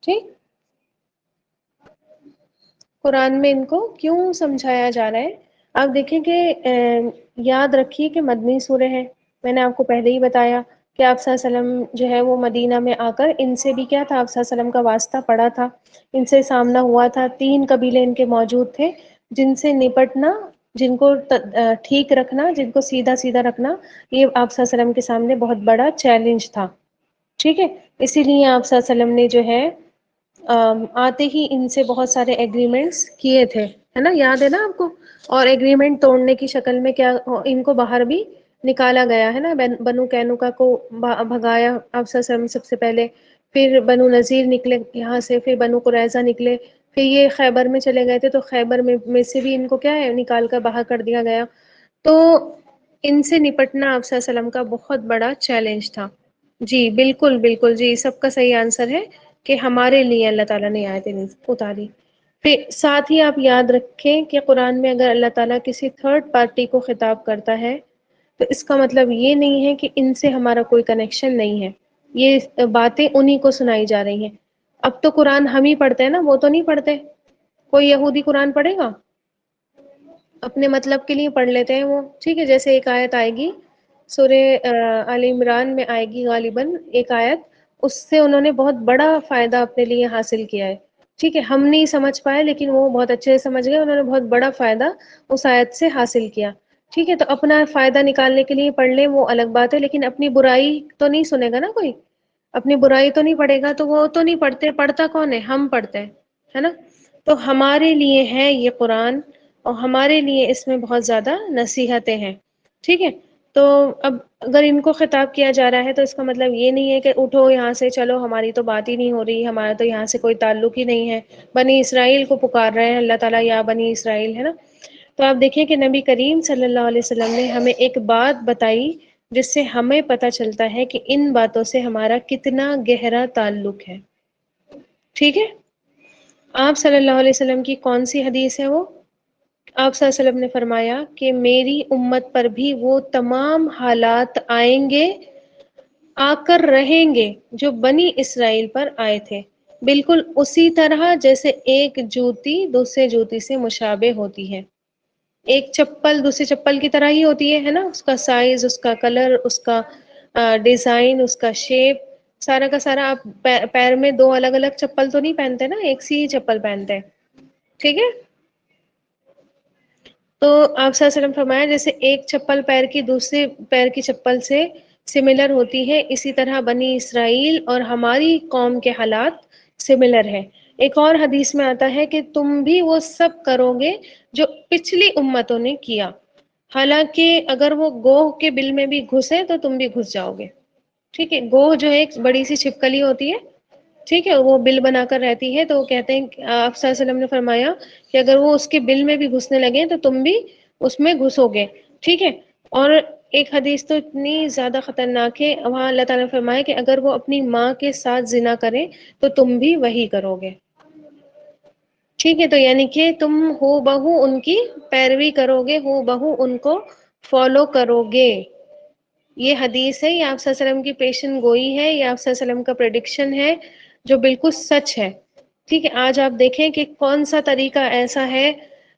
ٹھیک، قرآن میں ان کو کیوں سمجھایا جا رہا ہے؟ آپ دیکھیں کہ یاد رکھیے کہ مدنی سورہ ہے. میں نے آپ کو پہلے ہی بتایا کہ آپ صلی اللہ علیہ وسلم جو ہے وہ مدینہ میں آ کر ان سے بھی کیا تھا، آپ صلی اللہ علیہ وسلم کا واسطہ پڑا تھا، ان سے سامنا ہوا تھا. 3 قبیلے ان کے موجود تھے، جن سے نپٹنا، جن کو ٹھیک رکھنا، جن کو سیدھا سیدھا رکھنا، یہ آپ صلی اللہ علیہ وسلم کے سامنے بہت بڑا چیلنج تھا، ٹھیک ہے. اسی لیے آپ صلی اللہ علیہ وسلم نے جو ہے آتے ہی ان سے بہت سارے ایگریمنٹس کیے تھے، ہے نا، یاد ہے نا آپ کو. اور ایگریمنٹ توڑنے کی شکل میں کیا ان کو باہر بھی نکالا گیا ہے نا، بنو قینقاع کو بھگایا آپ صلی اللہ علیہ وسلم سب سے پہلے، پھر بنو نذیر نکلے یہاں سے، پھر بنو قریظہ نکلے، پھر یہ خیبر میں چلے گئے تھے، تو خیبر میں سے بھی ان کو کیا ہے نکال کر باہر کر دیا گیا. تو ان سے نپٹنا آپ صلی اللہ علیہ وسلم کا بہت بڑا چیلنج تھا. جی بالکل بالکل، جی سب کا صحیح آنسر ہے کہ ہمارے لیے اللہ تعالیٰ نے آیتیں اتاری. پھر ساتھ ہی آپ یاد رکھیں کہ قرآن میں اگر اللہ تعالیٰ کسی تھرڈ پارٹی کو خطاب کرتا ہے تو اس کا مطلب یہ نہیں ہے کہ ان سے ہمارا کوئی کنیکشن نہیں ہے. یہ باتیں انہی کو سنائی جا رہی ہیں. اب تو قرآن ہم ہی پڑھتے ہیں نا، وہ تو نہیں پڑھتے. کوئی یہودی قرآن پڑھے گا؟ اپنے مطلب کے لیے پڑھ لیتے ہیں وہ. ٹھیک ہے، جیسے ایک آیت آئے گی سورہ آل عمران میں آئے گی غالباً ایک آیت، اس سے انہوں نے بہت بڑا فائدہ اپنے لیے حاصل کیا ہے. ٹھیک ہے، ہم نہیں سمجھ پائے لیکن وہ بہت اچھے سے سمجھ گئے، انہوں نے بہت بڑا فائدہ اس آیت سے حاصل کیا. ٹھیک ہے، تو اپنا فائدہ نکالنے کے لیے پڑھ لیں وہ الگ بات ہے، لیکن اپنی برائی تو نہیں سنے گا نا کوئی. اپنی برائی تو نہیں پڑھے گا، تو وہ تو نہیں پڑھتے. پڑھتا کون ہے؟ ہم پڑھتے ہیں، ہے نا. تو ہمارے لیے ہے یہ قرآن، اور ہمارے لیے اس میں بہت زیادہ نصیحتیں ہیں. ٹھیک ہے، تو اب اگر ان کو خطاب کیا جا رہا ہے تو اس کا مطلب یہ نہیں ہے کہ اٹھو یہاں سے، چلو ہماری تو بات ہی نہیں ہو رہی، ہمارا تو یہاں سے کوئی تعلق ہی نہیں ہے. بنی اسرائیل کو پکار رہے ہیں اللہ تعالیٰ، یا بنی اسرائیل، ہے نا. تو آپ دیکھیں کہ نبی کریم صلی اللہ علیہ وسلم نے ہمیں ایک بات بتائی جس سے ہمیں پتہ چلتا ہے کہ ان باتوں سے ہمارا کتنا گہرا تعلق ہے. ٹھیک ہے، آپ صلی اللہ علیہ وسلم کی کون سی حدیث ہے وہ؟ آپ صلی اللہ علیہ وسلم نے فرمایا کہ میری امت پر بھی وہ تمام حالات آئیں گے، آ کر رہیں گے جو بنی اسرائیل پر آئے تھے، بالکل اسی طرح جیسے ایک جوتی دوسرے جوتی سے مشابہ ہوتی ہے. ایک چپل دوسری چپل کی طرح ہی ہوتی ہے نا، اس کا سائز، اس کا کلر، اس کا ڈیزائن، اس کا شیپ، سارا کا سارا. آپ پیر میں دو الگ الگ چپل تو نہیں پہنتے نا، ایک سی ہی چپل پہنتے ہیں. ٹھیک ہے، تو آپ صلی اللہ علیہ وسلم فرمایا جیسے ایک چپل پیر کی دوسرے پیر کی چپل سے سملر ہوتی ہے، اسی طرح بنی اسرائیل اور ہماری قوم کے حالات سملر ہے. ایک اور حدیث میں آتا ہے کہ تم بھی وہ سب کرو گے جو پچھلی امتوں نے کیا، حالانکہ اگر وہ گوہ کے بل میں بھی گھسے تو تم بھی گھس جاؤ گے. ٹھیک ہے، گوہ جو ہے ایک بڑی سی چھپکلی ہوتی ہے، ٹھیک ہے، وہ بل بنا کر رہتی ہے. تو وہ کہتے ہیں آپ صلی اللہ علیہ وسلم نے فرمایا کہ اگر وہ اس کے بل میں بھی گھسنے لگے تو تم بھی اس میں گھسو گے. ٹھیک ہے، اور ایک حدیث تو اتنی زیادہ خطرناک ہے، وہاں اللہ تعالیٰ نے فرمایا کہ اگر وہ اپنی ماں کے ساتھ زنا کرے تو تم بھی وہی کرو گے. ٹھیک ہے، تو یعنی کہ تم ہو بہو ان کی پیروی کرو گے، ہو بہو ان کو فالو کرو گے. یہ حدیث ہے، یہ آپ صلی اللہ علیہ وسلم کی پیشن گوئی ہے، یہ آپ صلی اللہ علیہ وسلم کا پریڈکشن ہے جو بالکل سچ ہے. ٹھیک ہے، آج آپ دیکھیں کہ کون سا طریقہ ایسا ہے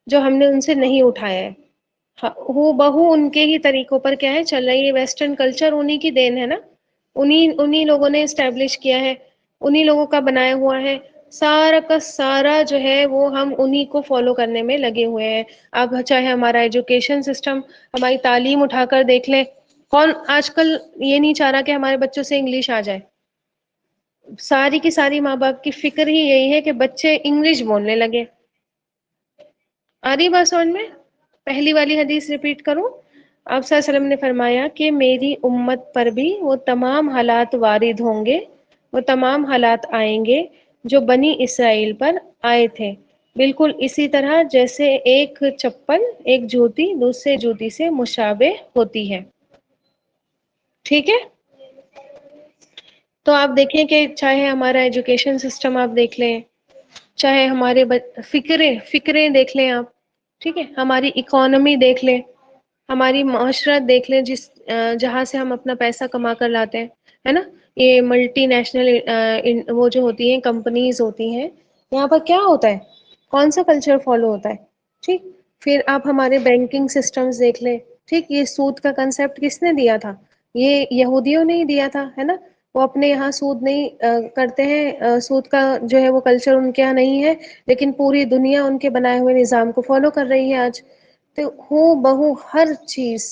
جو ہم نے ان سے نہیں اٹھایا ہے. ہو بہو ان کے ہی طریقوں پر کیا ہے چل رہی ہے. ویسٹرن کلچر انہی کی دین ہے نا، انہی لوگوں نے اسٹیبلش کیا ہے، انہی لوگوں کا بنایا ہوا ہے. سارا کا سارا جو ہے وہ ہم انہی کو فالو کرنے میں لگے ہوئے ہیں. اب چاہے ہمارا ایجوکیشن سسٹم، ہماری تعلیم اٹھا کر دیکھ لیں، کون آج کل یہ نہیں چاہ رہا کہ ہمارے بچوں سے انگلش آ جائے. ساری کی ساری ماں باپ کی فکر ہی یہی ہے کہ بچے انگلش بولنے لگے. آ رہی بات سمجھ میں؟ پہلی والی حدیث ریپیٹ کروں. آپ صلی اللہ علیہ وسلم نے فرمایا کہ میری امت پر بھی وہ تمام حالات وارد ہوں گے، وہ تمام حالات آئیں گے جو بنی اسرائیل پر آئے تھے، بالکل اسی طرح جیسے ایک چپل ایک جوتی دوسرے جوتی سے مشابہ ہوتی ہے. ٹھیک ہے، تو آپ دیکھیں کہ چاہے ہمارا ایجوکیشن سسٹم آپ دیکھ لیں، چاہے ہمارے فکریں دیکھ لیں آپ، ٹھیک ہے، ہماری اکانومی دیکھ لیں، ہماری معاشرت دیکھ لیں، جہاں سے ہم اپنا پیسہ کما کر لاتے ہیں، ہے نا. یہ ملٹی نیشنل وہ جو ہوتی ہیں کمپنیز ہوتی ہیں، یہاں پر کیا ہوتا ہے، کون سا کلچر فالو ہوتا ہے. ٹھیک، پھر آپ ہمارے بینکنگ سسٹمز دیکھ لیں. ٹھیک، یہ سود کا کنسپٹ کس نے دیا تھا؟ یہ یہودیوں نے ہی دیا تھا، ہے نا. وہ اپنے یہاں سود نہیں کرتے ہیں، سود کا جو ہے وہ کلچر ان کے یہاں نہیں ہے، لیکن پوری دنیا ان کے بنائے ہوئے نظام کو فالو کر رہی ہے آج. تو ہو بہو ہر چیز،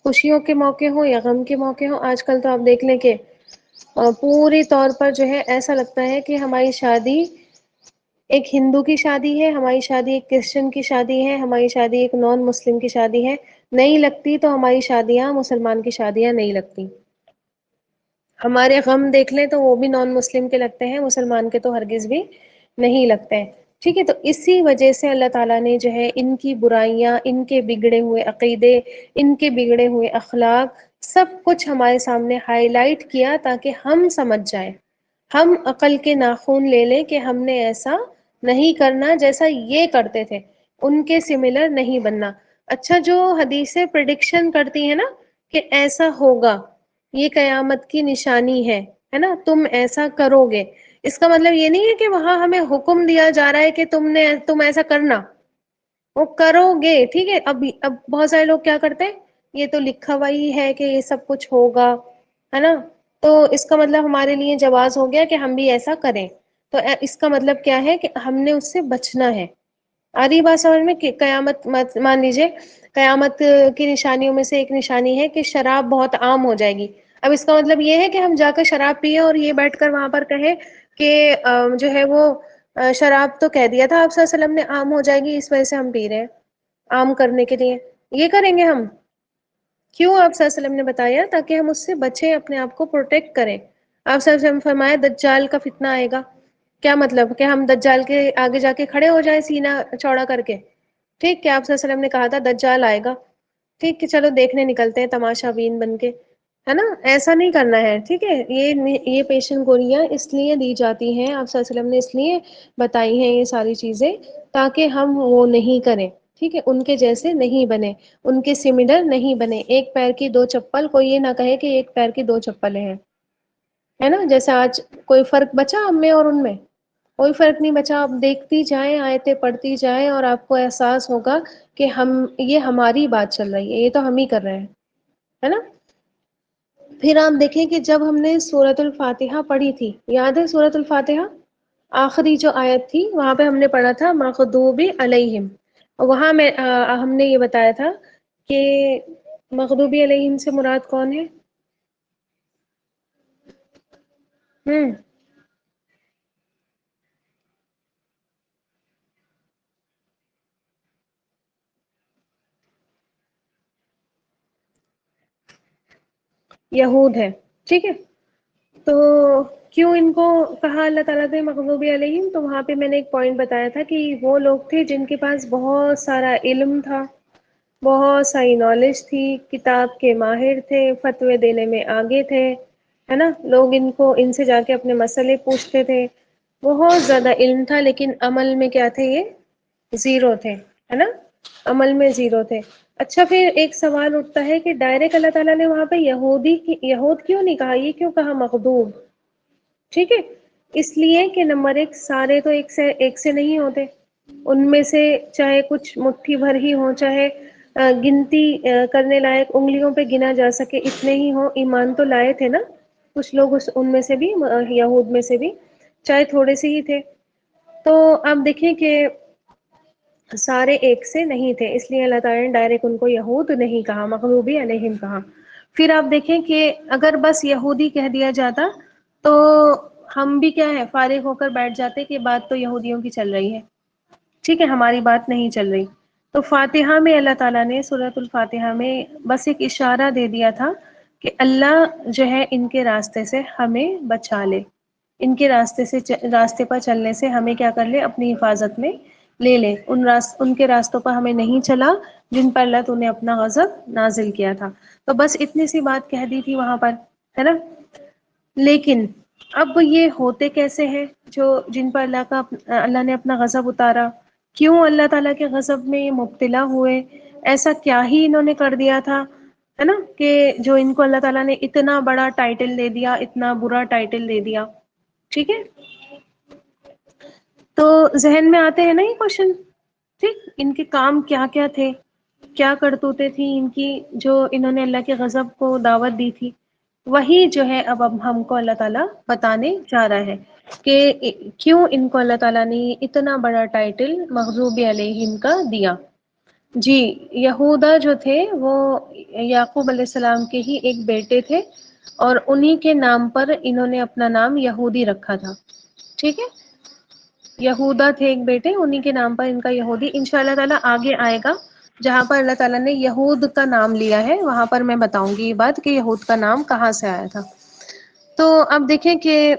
خوشیوں کے موقع ہوں یا غم کے موقع ہوں، آج کل تو آپ دیکھ لیں کہ پوری طور پر جو ہے ایسا لگتا ہے کہ ہماری شادی ایک ہندو کی شادی ہے، ہماری شادی ایک کرسچن کی شادی ہے، ہماری شادی ایک نان مسلم کی شادی ہے. نہیں لگتی تو ہماری شادیاں مسلمان کی شادیاں نہیں لگتی. ہمارے غم دیکھ لیں تو وہ بھی نان مسلم کے لگتے ہیں، مسلمان کے تو ہرگز بھی نہیں لگتے ہیں. ٹھیک ہے، تو اسی وجہ سے اللہ تعالیٰ نے جو ہے ان کی برائیاں، ان کے بگڑے ہوئے عقیدے، ان کے بگڑے ہوئے اخلاق سب کچھ ہمارے سامنے ہائی لائٹ کیا تاکہ ہم سمجھ جائیں، ہم عقل کے ناخن لے لیں کہ ہم نے ایسا نہیں کرنا جیسا یہ کرتے تھے، ان کے سملر نہیں بننا۔ اچھا، جو حدیثیں پریڈکشن کرتی ہیں نا کہ ایسا ہوگا، یہ قیامت کی نشانی ہے نا، تم ایسا کرو گے، اس کا مطلب یہ نہیں ہے کہ وہاں ہمیں حکم دیا جا رہا ہے کہ تم ایسا کرنا، وہ کرو گے، ٹھیک ہے۔ اب بہت سارے لوگ کیا کرتے ہیں، یہ تو لکھا ہوا ہی ہے کہ یہ سب کچھ ہوگا، ہے نا، تو اس کا مطلب ہمارے لیے جواز ہو گیا کہ ہم بھی ایسا کریں، تو اس کا مطلب کیا ہے کہ ہم نے اس سے بچنا ہے۔ آ رہی بات سمجھ میں؟ کہ قیامت مان لیجیے قیامت کی نشانیوں میں سے ایک نشانی ہے کہ شراب بہت عام ہو جائے گی۔ اب اس کا مطلب یہ ہے کہ ہم جا کر شراب پیے اور یہ بیٹھ کر وہاں پر کہیں کہ جو ہے وہ شراب تو کہہ دیا تھا آپ صلی اللہ علیہ وسلم نے عام ہو جائے گی، اس وجہ سے ہم پی رہے ہیں عام کرنے کے لیے، یہ کریں گے ہم؟ کیوں؟ آپ صلی اللہ علیہ وسلم نے بتایا تاکہ ہم اس سے بچیں، اپنے آپ کو پروٹیکٹ کریں۔ آپ صلی اللہ علیہ وسلم فرمایا دجال کا فتنہ آئے گا، کیا مطلب کہ ہم دجال کے آگے جا کے کھڑے ہو جائیں سینہ چوڑا کر کے؟ ٹھیک، کہ آپ صلی اللہ علیہ وسلم نے کہا تھا دجال آئے گا، ٹھیک کہ چلو دیکھنے نکلتے ہیں تماشا بین بن کے، ہے نا، ایسا نہیں کرنا ہے، ٹھیک ہے۔ یہ پیشن گوئیاں اس لیے دی جاتی ہیں، آپ صلی اللہ علیہ وسلم نے اس لیے بتائی ہیں یہ ساری چیزیں تاکہ ہم وہ نہیں کریں، ٹھیک ہے، ان کے جیسے نہیں بنے، ان کے سملر نہیں بنے۔ ایک پیر کی دو چپل، کوئی یہ نہ کہے کہ ایک پیر کی دو چپلیں ہیں، ہے نا، جیسے آج کوئی فرق بچا ہم میں اور ان میں؟ کوئی فرق نہیں بچا۔ آپ دیکھتی جائیں، آیتیں پڑھتی جائیں اور آپ کو احساس ہوگا کہ یہ ہماری بات چل رہی ہے، یہ تو ہم ہی کر رہے ہیں، ہے نا۔ پھر آپ دیکھیں کہ جب ہم نے سورۃ الفاتحہ پڑھی تھی، یاد ہے سورۃ الفاتحہ آخری جو آیت تھی وہاں پہ ہم نے پڑھا تھا مغضوب علیہم، وہاں میں ہم نے یہ بتایا تھا کہ مغضوبی علیہم سے مراد کون ہے؟ ہوں یہود ہے، ٹھیک ہے۔ تو کیوں ان کو کہا اللہ تعالیٰ نے مغضوب علیہم؟ تو وہاں پہ میں نے ایک پوائنٹ بتایا تھا کہ وہ لوگ تھے جن کے پاس بہت سارا علم تھا، بہت ساری نالج تھی، کتاب کے ماہر تھے، فتوے دینے میں آگے تھے، ہے نا، لوگ ان سے جا کے اپنے مسئلے پوچھتے تھے، بہت زیادہ علم تھا، لیکن عمل میں کیا تھے؟ یہ زیرو تھے، ہے نا، عمل میں زیرو تھے۔ اچھا، پھر ایک سوال اٹھتا ہے کہ ڈائریکٹ اللہ تعالیٰ نے وہاں پہ یہود کیوں نہیں کہا، یہ کیوں کہا مغضوب؟ ٹھیک ہے، اس لیے کہ نمبر ایک، سارے تو ایک سے نہیں ہوتے، ان میں سے چاہے کچھ مٹھی بھر ہی ہو، چاہے گنتی کرنے لائق انگلیوں پہ گنا جا سکے اتنے ہی ہوں، ایمان تو لائے تھے نا کچھ لوگ، ان میں سے بھی، یہود میں سے بھی، چاہے تھوڑے سے ہی تھے۔ تو آپ دیکھیں کہ سارے ایک سے نہیں تھے، اس لیے اللہ تعالیٰ نے ڈائریکٹ ان کو یہود نہیں کہا، مغضوبی علیہم کہا۔ پھر آپ دیکھیں کہ اگر بس یہودی کہہ دیا جاتا تو ہم بھی کیا ہے، فارغ ہو کر بیٹھ جاتے کہ بات تو یہودیوں کی چل رہی ہے، ٹھیک ہے، ہماری بات نہیں چل رہی۔ تو فاتحہ میں اللہ تعالیٰ نے سورۃ الفاتحہ میں بس ایک اشارہ دے دیا تھا کہ اللہ جو ہے ان کے راستے سے ہمیں بچا لے، ان کے راستے پر چلنے سے ہمیں کیا کر لے، اپنی حفاظت میں لے لے، ان کے راستوں پر ہمیں نہیں چلا جن پر اللہ تو نے اپنا غضب نازل کیا تھا۔ تو بس اتنی سی بات کہہ دی تھی وہاں پر، ہے نا۔ لیکن اب یہ ہوتے کیسے ہیں جو جن پر اللہ نے اپنا غضب اتارا؟ کیوں اللہ تعالیٰ کے غضب میں یہ مبتلا ہوئے؟ ایسا کیا ہی انہوں نے کر دیا تھا، ہے نا، کہ جو ان کو اللہ تعالیٰ نے اتنا بڑا ٹائٹل دے دیا، اتنا برا ٹائٹل دے دیا، ٹھیک ہے۔ تو ذہن میں آتے ہیں نا یہ کوشچن، ٹھیک، ان کے کام کیا کیا تھے، کیا کرتوتیں تھیں ان کی جو انہوں نے اللہ کے غضب کو دعوت دی تھی؟ وہی جو ہے اب ہم کو اللہ تعالیٰ بتانے جا رہا ہے کہ کیوں ان کو اللہ تعالیٰ نے اتنا بڑا ٹائٹل مغضوب علیہم کا دیا۔ جی، یہودا جو تھے وہ یعقوب علیہ السلام کے ہی ایک بیٹے تھے، اور انہی کے نام پر انہوں نے اپنا نام یہودی رکھا تھا، ٹھیک ہے۔ یہودا تھے ایک بیٹے، انہی کے نام پر ان کا یہودی، انشاءاللہ تعالیٰ آگے آئے گا جہاں پر اللہ تعالیٰ نے یہود کا نام لیا ہے، وہاں پر میں بتاؤں گی یہ بات کہ یہود کا نام کہاں سے آیا تھا۔ تو اب دیکھیں کہ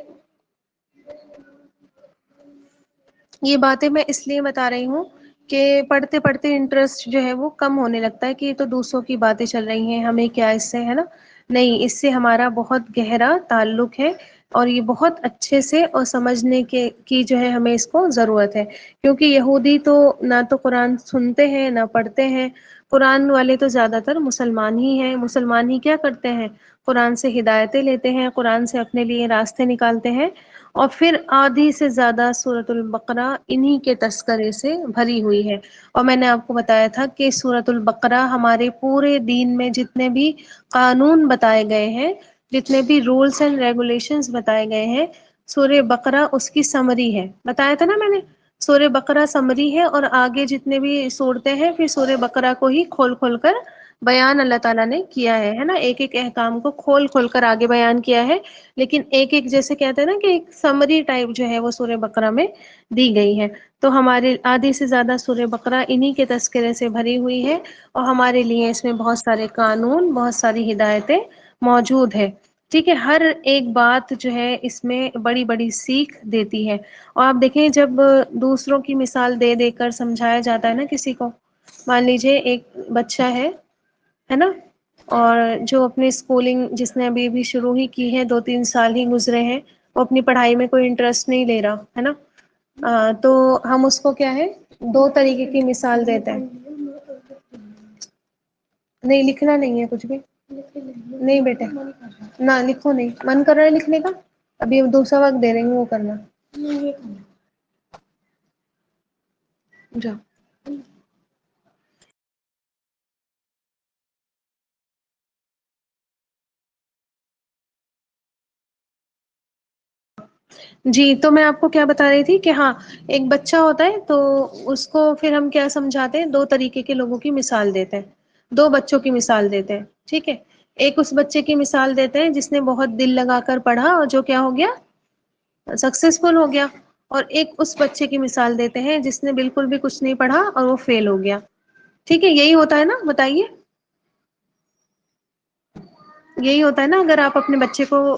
یہ باتیں میں اس لیے بتا رہی ہوں کہ پڑھتے پڑھتے انٹرسٹ جو ہے وہ کم ہونے لگتا ہے کہ یہ تو دوسروں کی باتیں چل رہی ہیں، ہمیں کیا اس سے، ہے نا۔ نہیں، اس سے ہمارا بہت گہرا تعلق ہے، اور یہ بہت اچھے سے اور سمجھنے کے کی جو ہے ہمیں اس کو ضرورت ہے، کیونکہ یہودی تو نہ تو قرآن سنتے ہیں نہ پڑھتے ہیں، قرآن والے تو زیادہ تر مسلمان ہی ہیں، مسلمان ہی کیا کرتے ہیں، قرآن سے ہدایتیں لیتے ہیں، قرآن سے اپنے لیے راستے نکالتے ہیں، اور پھر آدھی سے زیادہ سورۃ البقرہ انہی کے تذکرے سے بھری ہوئی ہے۔ اور میں نے آپ کو بتایا تھا کہ سورۃ البقرہ ہمارے پورے دین میں جتنے بھی قانون بتائے گئے ہیں، جتنے بھی رولس اینڈ ریگولیشنز بتائے گئے ہیں، سورہ بقرہ اس کی سمری ہے، بتایا تھا نا میں نے، سورہ بقرہ سمری ہے، اور آگے جتنے بھی صورتیں ہیں پھر سورہ بقرہ کو ہی کھول کھول کر بیان اللہ تعالیٰ نے کیا ہے نا، ایک ایک احکام کو کھول کھول کر آگے بیان کیا ہے، لیکن ایک ایک جیسے کہتے ہیں نا کہ ایک سمری ٹائپ جو ہے وہ سورہ بقرہ میں دی گئی ہے، تو ہمارے آدھی سے زیادہ سورہ بقرہ انہی کے تذکرے سے بھری ہوئی ہے، اور ہمارے لیے اس میں بہت سارے قانون، بہت ساری ہدایتیں موجود ہے، ٹھیک ہے، ہر ایک بات جو ہے اس میں بڑی بڑی سیکھ دیتی ہے۔ اور آپ دیکھیں جب دوسروں کی مثال دے دے کر سمجھایا جاتا ہے نا کسی کو، مان لیجیے ایک بچہ ہے نا، اور جو اپنی اسکولنگ جس نے ابھی ابھی شروع ہی کی ہے، 2-3 سال ہی گزرے ہیں، وہ اپنی پڑھائی میں کوئی انٹرسٹ نہیں لے رہا ہے نا، تو ہم اس کو کیا ہے، 2 طریقے کی مثال دیتے ہیں۔ نہیں لکھنا نہیں ہے کچھ بھی، نہیں بیٹے نہ لکھو، نہیں من کر رہا ہے لکھنے کا، ابھی دوسرا وقت دے رہی ہوں وہ کرنا، جاؤ۔ جی تو میں آپ کو کیا بتا رہی تھی کہ ہاں، ایک بچہ ہوتا ہے تو اس کو پھر ہم کیا سمجھاتے ہیں، 2 طریقے کے لوگوں کی مثال دیتے ہیں، 2 بچوں کی مثال دیتے ہیں، ٹھیک ہے، ایک اس بچے کی مثال دیتے ہیں جس نے بہت دل لگا کر پڑھا اور جو کیا ہو گیا، سکسیسفل ہو گیا، اور ایک اس بچے کی مثال دیتے ہیں جس نے بالکل بھی کچھ نہیں پڑھا اور وہ فیل ہو گیا، ٹھیک ہے، یہی ہوتا ہے نا، بتائیے، یہی ہوتا ہے نا، اگر آپ اپنے بچے کو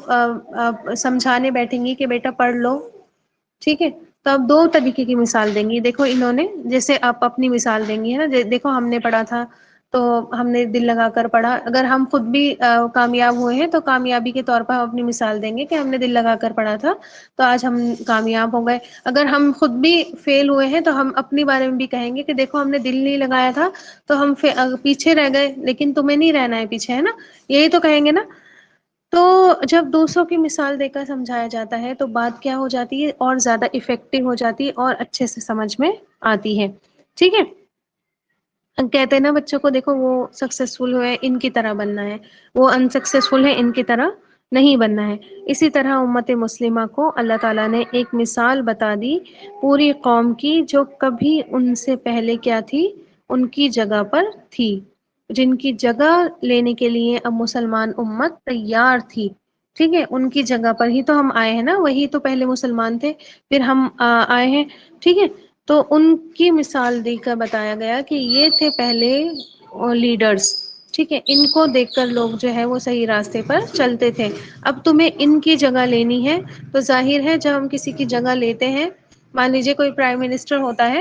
سمجھانے بیٹھیں گی کہ بیٹا پڑھ لو، ٹھیک ہے، تو آپ 2 طریقے کی مثال دیں گی، دیکھو انہوں نے، جیسے آپ اپنی مثال دیں گی ہے نا، دیکھو ہم نے پڑھا تھا تو ہم نے دل لگا کر پڑھا، اگر ہم خود بھی کامیاب ہوئے ہیں تو کامیابی کے طور پر ہم اپنی مثال دیں گے کہ ہم نے دل لگا کر پڑھا تھا تو آج ہم کامیاب ہو گئے، اگر ہم خود بھی فیل ہوئے ہیں تو ہم اپنے بارے میں بھی کہیں گے کہ دیکھو ہم نے دل نہیں لگایا تھا تو ہم پیچھے رہ گئے، لیکن تمہیں نہیں رہنا ہے پیچھے، ہے نا، یہی تو کہیں گے نا۔ تو جب دوسروں کی مثال دے کر سمجھایا جاتا ہے تو بات کیا ہو جاتی ہے، اور زیادہ افیکٹو ہو جاتی ہے اور اچھے سے سمجھ میں آتی ہے، ٹھیک ہے، کہتے ہیں نا بچوں کو، دیکھو وہ سکسیسفل ہوئے ان کی طرح بننا ہے، وہ انسکسیسفل ہے ان کی طرح نہیں بننا ہے، اسی طرح امت مسلمہ کو اللہ تعالیٰ نے ایک مثال بتا دی پوری قوم کی، جو کبھی ان سے پہلے کیا تھی، ان کی جگہ پر تھی، جن کی جگہ لینے کے لیے اب مسلمان امت تیار تھی، ٹھیک ہے، ان کی جگہ پر ہی تو ہم آئے ہیں نا، وہی تو پہلے مسلمان تھے پھر ہم آئے ہیں، ٹھیک ہے، تو ان کی مثال دے کر بتایا گیا کہ یہ تھے پہلے لیڈرز، ٹھیک ہے، ان کو دیکھ کر لوگ جو ہے وہ صحیح راستے پر چلتے تھے، اب تمہیں ان کی جگہ لینی ہے، تو ظاہر ہے جب ہم کسی کی جگہ لیتے ہیں، مان لیجیے کوئی پرائم منسٹر ہوتا ہے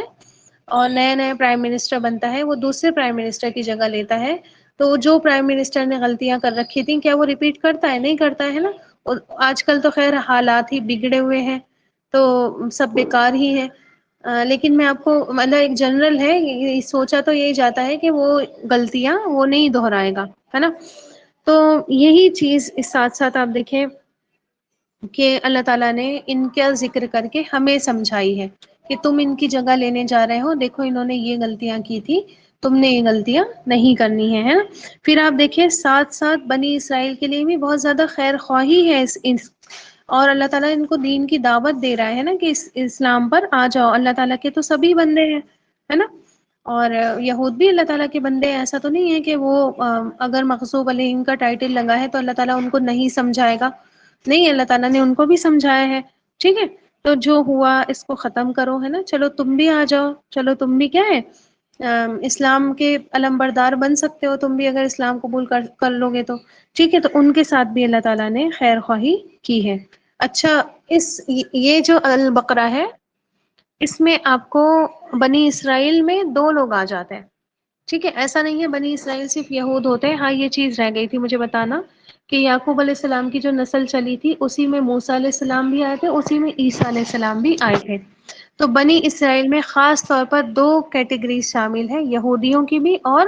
اور نیا نیا پرائم منسٹر بنتا ہے، وہ دوسرے پرائم منسٹر کی جگہ لیتا ہے، تو جو پرائم منسٹر نے غلطیاں کر رکھی تھیں کیا وہ ریپیٹ کرتا ہے، نہیں کرتا ہے نا، اور آج کل تو خیر حالات ہی بگڑے ہوئے ہیں تو سب بیکار ہی ہے، لیکن میں آپ کو مطلب ایک جنرل ہے، سوچا تو یہی جاتا ہے کہ وہ غلطیاں وہ نہیں دہرائے گا، ہے نا، تو یہی چیز اس ساتھ ساتھ آپ دیکھیں کہ اللہ تعالیٰ نے ان کا ذکر کر کے ہمیں سمجھائی ہے کہ تم ان کی جگہ لینے جا رہے ہو، دیکھو انہوں نے یہ غلطیاں کی تھی، تم نے یہ غلطیاں نہیں کرنی ہے نا، پھر آپ دیکھیں ساتھ ساتھ بنی اسرائیل کے لیے بھی بہت زیادہ خیر خواہی ہے اور اللہ تعالیٰ ان کو دین کی دعوت دے رہا ہے نا کہ اسلام پر آ جاؤ، اللہ تعالیٰ کے تو سبھی بندے ہیں، ہے نا، اور یہود بھی اللہ تعالیٰ کے بندے ہیں، ایسا تو نہیں ہے کہ وہ اگر مغضوب علیہم کا ٹائٹل لگا ہے تو اللہ تعالیٰ ان کو نہیں سمجھائے گا، نہیں، اللہ تعالیٰ نے ان کو بھی سمجھایا ہے، ٹھیک ہے، تو جو ہوا اس کو ختم کرو، ہے نا، چلو تم بھی آ جاؤ، چلو تم بھی کیا ہے اسلام کے علم بردار بن سکتے ہو، تم بھی اگر اسلام قبول کر لو گے تو، ٹھیک ہے، تو ان کے ساتھ بھی اللہ تعالیٰ نے خیر خواہی کی ہے۔ اچھا، یہ جو البقرہ ہے اس میں آپ کو بنی اسرائیل میں 2 لوگ آ جاتے ہیں، ٹھیک ہے، ایسا نہیں ہے بنی اسرائیل صرف یہود ہوتے ہیں، ہاں یہ چیز رہ گئی تھی مجھے بتانا کہ یعقوب علیہ السلام کی جو نسل چلی تھی اسی میں موسیٰ علیہ السلام بھی آئے تھے، اسی میں عیسیٰ علیہ السلام بھی آئے تھے۔ تو بنی اسرائیل میں خاص طور پر دو کیٹیگریز شامل ہیں، یہودیوں کی بھی اور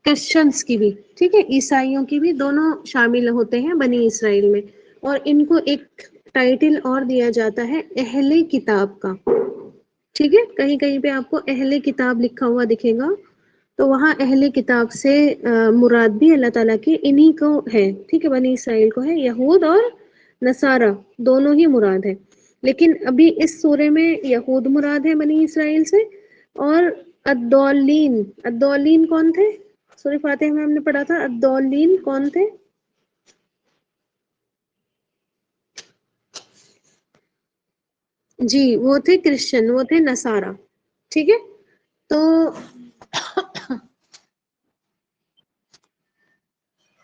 کرسچنس کی بھی، ٹھیک ہے، عیسائیوں کی بھی، دونوں شامل ہوتے ہیں بنی اسرائیل میں۔ اور ان کو ایک ٹائٹل اور دیا جاتا ہے اہل کتاب کا، ٹھیک ہے، کہیں کہیں پہ آپ کو اہل کتاب لکھا ہوا دکھے گا، تو وہاں اہل کتاب سے مراد بھی اللہ تعالیٰ کی انہی کو ہے، ٹھیک ہے، بنی اسرائیل کو ہے، یہود اور نصارہ دونوں ہی مراد ہے۔ لیکن ابھی اس سورے میں یہود مراد ہے بنی اسرائیل سے، اور الضالین، الضالین کون تھے؟ سورہ فاتح میں ہم نے پڑھا تھا الضالین کون تھے؟ جی وہ تھے کرسچن، وہ تھے نصارہ، ٹھیک ہے۔ تو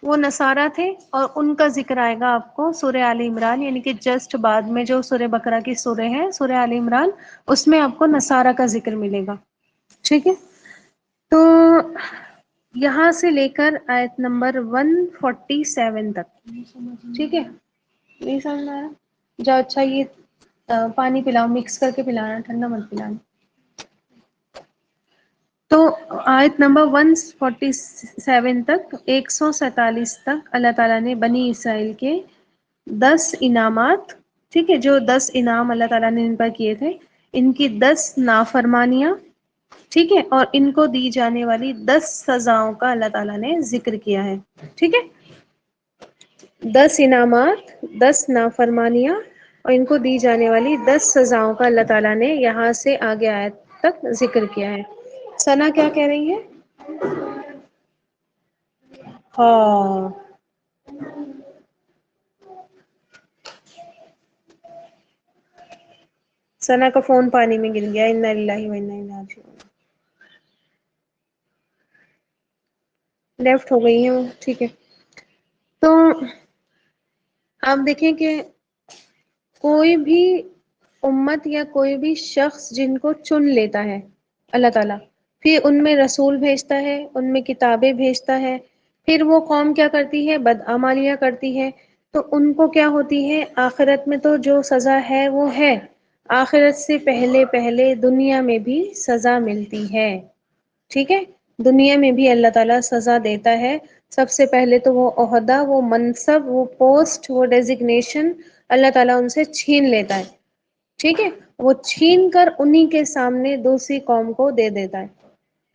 وہ نصارہ تھے، اور ان کا ذکر آئے گا آپ کو سورہ آل عمران، یعنی کہ جسٹ بعد میں جو سورہ بقرہ کی سورہ ہے سورہ آل عمران، اس میں آپ کو نصارہ کا ذکر ملے گا، ٹھیک ہے۔ تو یہاں سے لے کر آیت نمبر 147 تک، ٹھیک ہے، نہیں سمجھ میں آ رہا؟ جاؤ اچھا یہ پانی پلاؤ، مکس کر کے پلانا، ٹھنڈا مت پلانا۔ تو آیت نمبر 147 تک، 147 تک اللہ تعالیٰ نے بنی اسرائیل کے 10 انعامات، ٹھیک ہے، جو 10 انعام اللہ تعالیٰ نے ان پر کیے تھے، ان کی 10 نافرمانیاں، ٹھیک ہے، اور ان کو دی جانے والی 10 سزاؤں کا اللہ تعالیٰ نے ذکر کیا ہے، ٹھیک ہے۔ 10 انعامات، 10 نافرمانیاں، اور ان کو دی جانے والی 10 سزاؤں کا اللہ تعالیٰ نے یہاں سے آگے آیت تک ذکر کیا ہے۔ ثنا کیا کہہ رہی ہے؟ ہاں ثنا کا فون پانی میں گر گیا، انا للہ و انا الیہ راجعون، لیفٹ ہو گئی ہیں وہ، ٹھیک ہے۔ تو آپ دیکھیں کہ کوئی بھی امت یا کوئی بھی شخص جن کو چن لیتا ہے اللہ تعالیٰ، پھر ان میں رسول بھیجتا ہے، ان میں کتابیں بھیجتا ہے، پھر وہ قوم کیا کرتی ہے؟ بدعمالیاں کرتی ہے، تو ان کو کیا ہوتی ہے؟ آخرت میں تو جو سزا ہے وہ ہے، آخرت سے پہلے پہلے دنیا میں بھی سزا ملتی ہے، ٹھیک ہے، دنیا میں بھی اللہ تعالیٰ سزا دیتا ہے۔ سب سے پہلے تو وہ عہدہ، وہ منصب، وہ پوسٹ، وہ ڈیزگنیشن اللہ تعالیٰ ان سے چھین لیتا ہے، ٹھیک ہے، وہ چھین کر انہی کے سامنے دوسری قوم کو دے دیتا ہے۔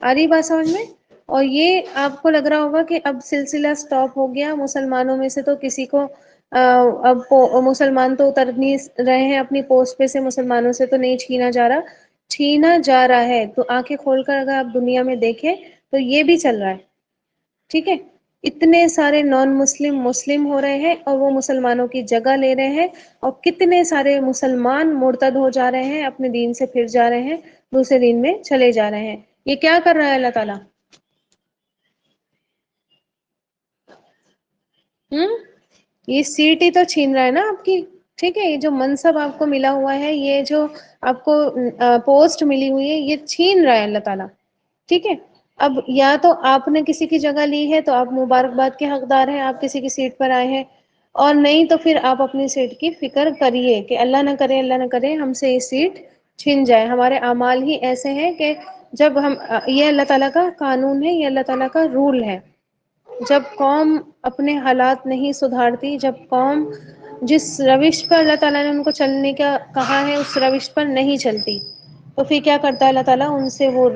آ رہی بات سمجھ میں؟ اور یہ آپ کو لگ رہا ہوگا کہ اب سلسلہ سٹاپ ہو گیا، مسلمانوں میں سے تو کسی کو اب مسلمان تو اتر نہیں رہے ہیں اپنی پوسٹ پہ سے، مسلمانوں سے تو نہیں چھینا جا رہا، چھینا جا رہا ہے۔ تو آنکھیں کھول کر اگر آپ دنیا میں دیکھیں تو یہ بھی چل رہا ہے، ٹھیک ہے، اتنے سارے نان مسلم مسلم ہو رہے ہیں اور وہ مسلمانوں کی جگہ لے رہے ہیں، اور کتنے سارے مسلمان مرتد ہو جا رہے ہیں، اپنے دین سے پھر جا رہے ہیں، دوسرے دین میں چلے جا رہے ہیں۔ یہ کیا کر رہا ہے اللہ تعالیٰ؟ یہ سیٹ ہی تو چھین رہا ہے نا آپ کی، ٹھیک ہے، یہ جو منصب آپ کو ملا ہوا ہے، یہ جو آپ کو پوسٹ ملی ہوئی ہے، یہ چھین رہا ہے اللہ تعالیٰ، ٹھیک ہے۔ اب یا تو آپ نے کسی کی جگہ لی ہے تو آپ مبارکباد کے حقدار ہیں، آپ کسی کی سیٹ پر آئے ہیں، اور نہیں تو پھر آپ اپنی سیٹ کی فکر کریے کہ اللہ نہ کرے، اللہ نہ کرے ہم سے یہ سیٹ چھن جائے۔ ہمارے اعمال ہی ایسے ہیں کہ جب ہم، یہ اللہ تعالیٰ کا قانون ہے، یہ اللہ تعالیٰ کا رول ہے، جب قوم اپنے حالات نہیں سدھارتی، جب قوم جس روش پر اللہ تعالیٰ نے ان کو چلنے کا کہا ہے اس روش پر نہیں چلتی، تو پھر کیا کرتا ہے اللہ تعالیٰ؟ ان سے وہ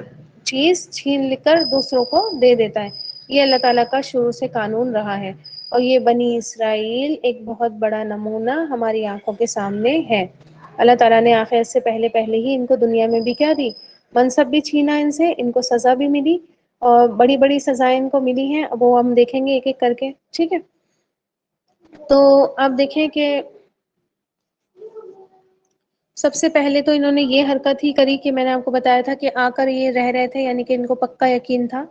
چیز چھین کر دوسروں کو دے دیتا ہے۔ یہ اللہ تعالیٰ کا شروع سے قانون رہا ہے، اور یہ بنی اسرائیل ایک بہت بڑا نمونہ ہماری آنکھوں کے سامنے ہے۔ اللہ تعالیٰ نے آخرت سے پہلے پہلے ہی ان کو دنیا میں بھی کیا دی؟ منصب بھی چھینا ان سے، ان کو سزا بھی ملی، اور بڑی بڑی سزائیں ان کو ملی ہیں، اب وہ ہم دیکھیں گے ایک ایک کر کے، ٹھیک ہے۔ تو آپ دیکھیں کہ سب سے پہلے تو انہوں نے یہ حرکت ہی کری کہ میں نے آپ کو بتایا تھا کہ آ کر یہ رہ رہے تھے، یعنی کہ ان کو پکا یقین تھا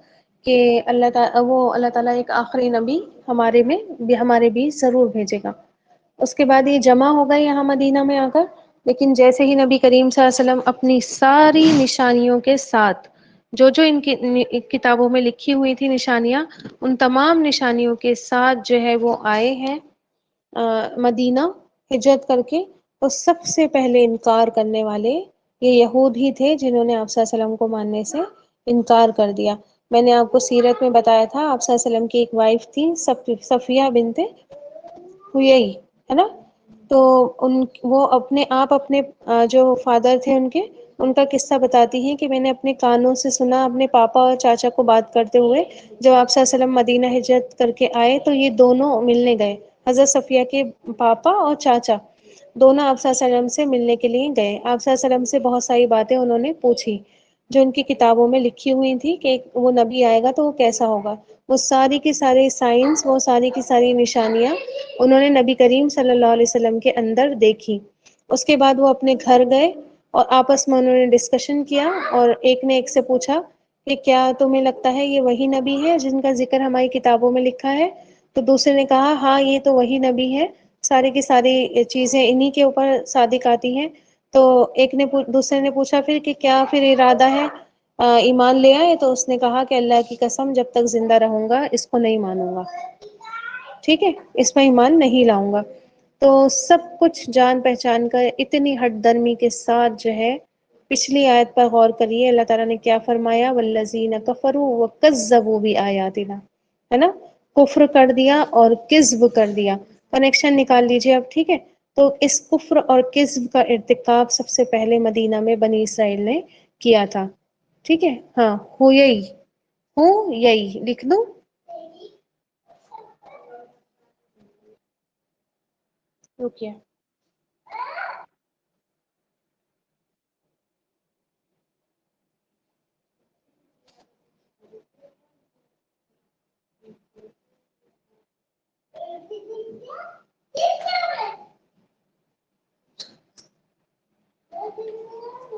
کہ اللہ تعالیٰ ایک آخری نبی ہمارے میں بھی، ہمارے بھی ضرور بھیجے گا۔ اس کے بعد یہ جمع ہو گئے یہاں مدینہ میں آ کر، لیکن جیسے ہی نبی کریم صلی اللہ علیہ وسلم اپنی ساری نشانیوں کے ساتھ جو ان کی کتابوں میں لکھی ہوئی تھی نشانیاں، ان تمام نشانیوں کے ساتھ جو ہے وہ آئے ہیں مدینہ ہجرت کر کے. اور سب سے پہلے انکار کرنے والے یہ یہود ہی تھے جنہوں نے آپ صلی اللہ علیہ وسلم کو ماننے سے انکار کر دیا. میں نے آپ کو سیرت میں بتایا تھا، آپ صلی اللہ علیہ وسلم کی ایک وائف تھی صفیہ بنت ہوئی، ہے نا. تو وہ اپنے آپ اپنے جو فادر تھے ان کا قصہ بتاتی ہیں کہ میں نے اپنے کانوں سے سنا اپنے پاپا اور چاچا کو بات کرتے ہوئے، جب آپ صلی اللہ علیہ وسلم مدینہ ہجرت کر کے آئے تو یہ دونوں ملنے گئے. حضرت صفیہ کے پاپا اور چاچا دونوں آپ صلی اللہ علیہ وسلم سے ملنے کے لیے گئے. آپ صلی اللہ علیہ وسلم سے بہت ساری باتیں انہوں نے پوچھی جو ان کی کتابوں میں لکھی ہوئی تھی کہ وہ نبی آئے گا تو وہ کیسا ہوگا. وہ ساری کی ساری سائنس، وہ ساری کی ساری نشانیاں انہوں نے نبی کریم صلی اللہ علیہ وسلم کے اندر دیکھی. اس کے بعد وہ اپنے گھر گئے اور آپس میں انہوں نے ڈسکشن کیا، اور ایک نے ایک سے پوچھا کہ کیا تمہیں لگتا ہے یہ وہی نبی ہے جن کا ذکر ہماری کتابوں میں لکھا ہے؟ تو دوسرے نے کہا ہاں یہ تو وہی نبی ہے، ساری کی ساری چیزیں انہی کے اوپر صادق آتی ہیں. تو ایک نے دوسرے نے پوچھا پھر کہ کیا پھر ارادہ ہے ایمان لے آئے؟ تو اس نے کہا کہ اللہ کی قسم جب تک زندہ رہوں گا اس کو نہیں مانوں گا، ٹھیک ہے، اس میں ایمان نہیں لاؤں گا. تو سب کچھ جان پہچان کر اتنی ہٹ درمی کے ساتھ جو ہے پچھلی آیت پر غور کریے، اللہ تعالیٰ نے کیا فرمایا، والذین کفروا وکذبوا بآیاتنا، ہے نا. کفر کر دیا اور کذب کر دیا. کنیکشن نکال لیجئے اب، ٹھیک ہے. تو اس کفر اور کذب کا ارتکاب سب سے پہلے مدینہ میں بنی اسرائیل نے کیا تھا، ٹھیک ہے. ہاں یہی لکھ دوں. رکیے.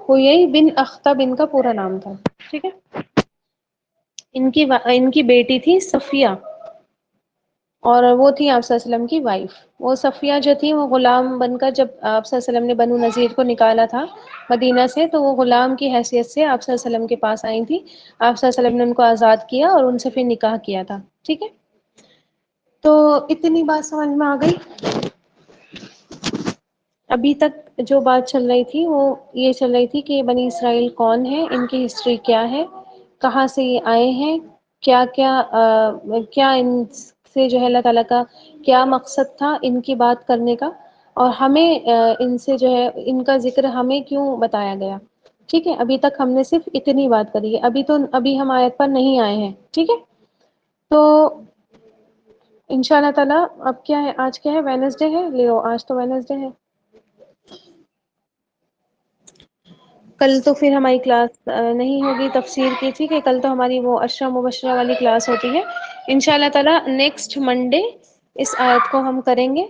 ہویئی بن اخطب ان کا پورا نام تھا، ٹھیک ہے. ان کی بیٹی تھی صفیہ، اور وہ تھی آپ صلی اللہ علیہ وسلم کی وائف. وہ صفیہ جو تھی وہ غلام بن کر، جب آپ صلی اللہ علیہ وسلم نے بنو نذیر کو نکالا تھا مدینہ سے، تو وہ غلام کی حیثیت سے آپ صلی اللہ علیہ وسلم کے پاس آئی تھی. آپ صلی اللہ علیہ وسلم نے ان کو آزاد کیا اور ان سے پھر نکاح کیا تھا، ٹھیک ہے. تو اتنی بات سمجھ میں آ گئی. ابھی تک جو بات چل رہی تھی وہ یہ چل رہی تھی کہ بنی اسرائیل کون ہے، ان کی ہسٹری کیا ہے، کہاں سے یہ آئے ہیں، کیا کیا کیا ان سے جو ہے اللہ تعالیٰ کا کیا مقصد تھا ان کی بات کرنے کا، اور ہمیں ان سے جو ہے ان کا ذکر ہمیں کیوں بتایا گیا. ٹھیک ہے، ابھی تک ہم نے صرف اتنی بات کری ہے. ابھی ہم آیت پر نہیں آئے ہیں، ٹھیک ہے. تو انشاء اللہ تعالیٰ اب کیا ہے، آج کیا ہے، وینسڈے ہے. لیو آج تو وینسڈے ہے. کل تو پھر ہماری کلاس نہیں ہوگی تفسیر کی، ٹھیک ہے. کل تو ہماری وہ عشرہ مبشرہ والی کلاس ہوتی ہے. انشاء اللہ تعالیٰ نیکسٹ منڈے اس آیت کو ہم کریں گے.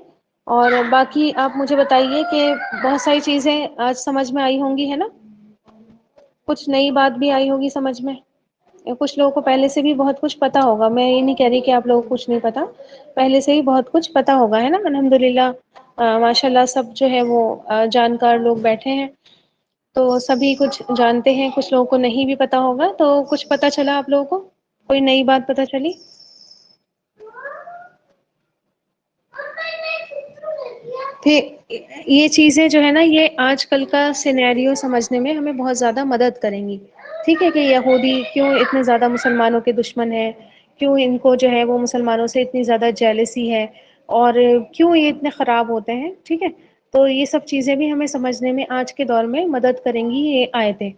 اور باقی آپ مجھے بتائیے کہ بہت ساری چیزیں آج سمجھ میں آئی ہوں گی، ہے نا. کچھ نئی بات بھی آئی ہوگی سمجھ میں. کچھ لوگوں کو پہلے سے بھی بہت کچھ پتا ہوگا، میں یہ نہیں کہہ رہی کہ آپ لوگوں کو کچھ نہیں پتا، پہلے سے ہی بہت کچھ پتا ہوگا، ہے نا. الحمد للہ ماشاء اللہ سب جو ہے وہ جانکار لوگ بیٹھے ہیں، تو سبھی کچھ جانتے ہیں. کچھ لوگوں کو نہیں بھی پتا ہوگا، تو کچھ پتا چلا آپ لوگوں کو، کوئی نئی بات پتا چلی. پھر یہ چیزیں جو ہے نا، یہ آج کل کا سینیریو سمجھنے میں ہمیں بہت زیادہ مدد کریں گی. ٹھیک ہے، کہ یہودی کیوں اتنے زیادہ مسلمانوں کے دشمن ہیں، کیوں ان کو جو ہے وہ مسلمانوں سے اتنی زیادہ جیلسی ہے، اور کیوں یہ اتنے خراب ہوتے ہیں. ٹھیک ہے، تو یہ سب چیزیں بھی ہمیں سمجھنے میں آج کے دور میں مدد کریں گی یہ آیتیں.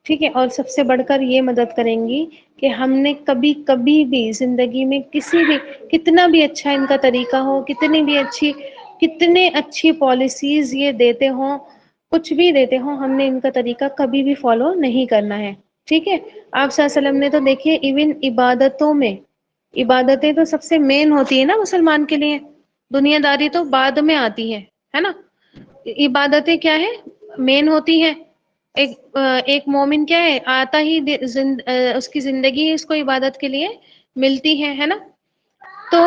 ٹھیک ہے، اور سب سے بڑھ کر یہ مدد کریں گی کہ ہم نے کبھی بھی زندگی میں کسی بھی، کتنا بھی اچھا ان کا طریقہ ہو، کتنے اچھی پالیسیز یہ دیتے ہوں، کچھ بھی دیتے ہوں، ہم نے ان کا طریقہ کبھی بھی فالو نہیں کرنا ہے. ٹھیک ہے. آپ صلی اللہ علیہ وسلم نے تو دیکھیے ایون عبادتوں میں، عبادتیں تو سب سے مین ہوتی ہے نا مسلمان کے لیے، دنیا داری تو بعد میں آتی ہے نا. عبادتیں کیا ہے، مین ہوتی ہے. ایک مومن کیا ہے، آتا ہی اس کی زندگی اس کو عبادت کے لیے ملتی ہے نا. تو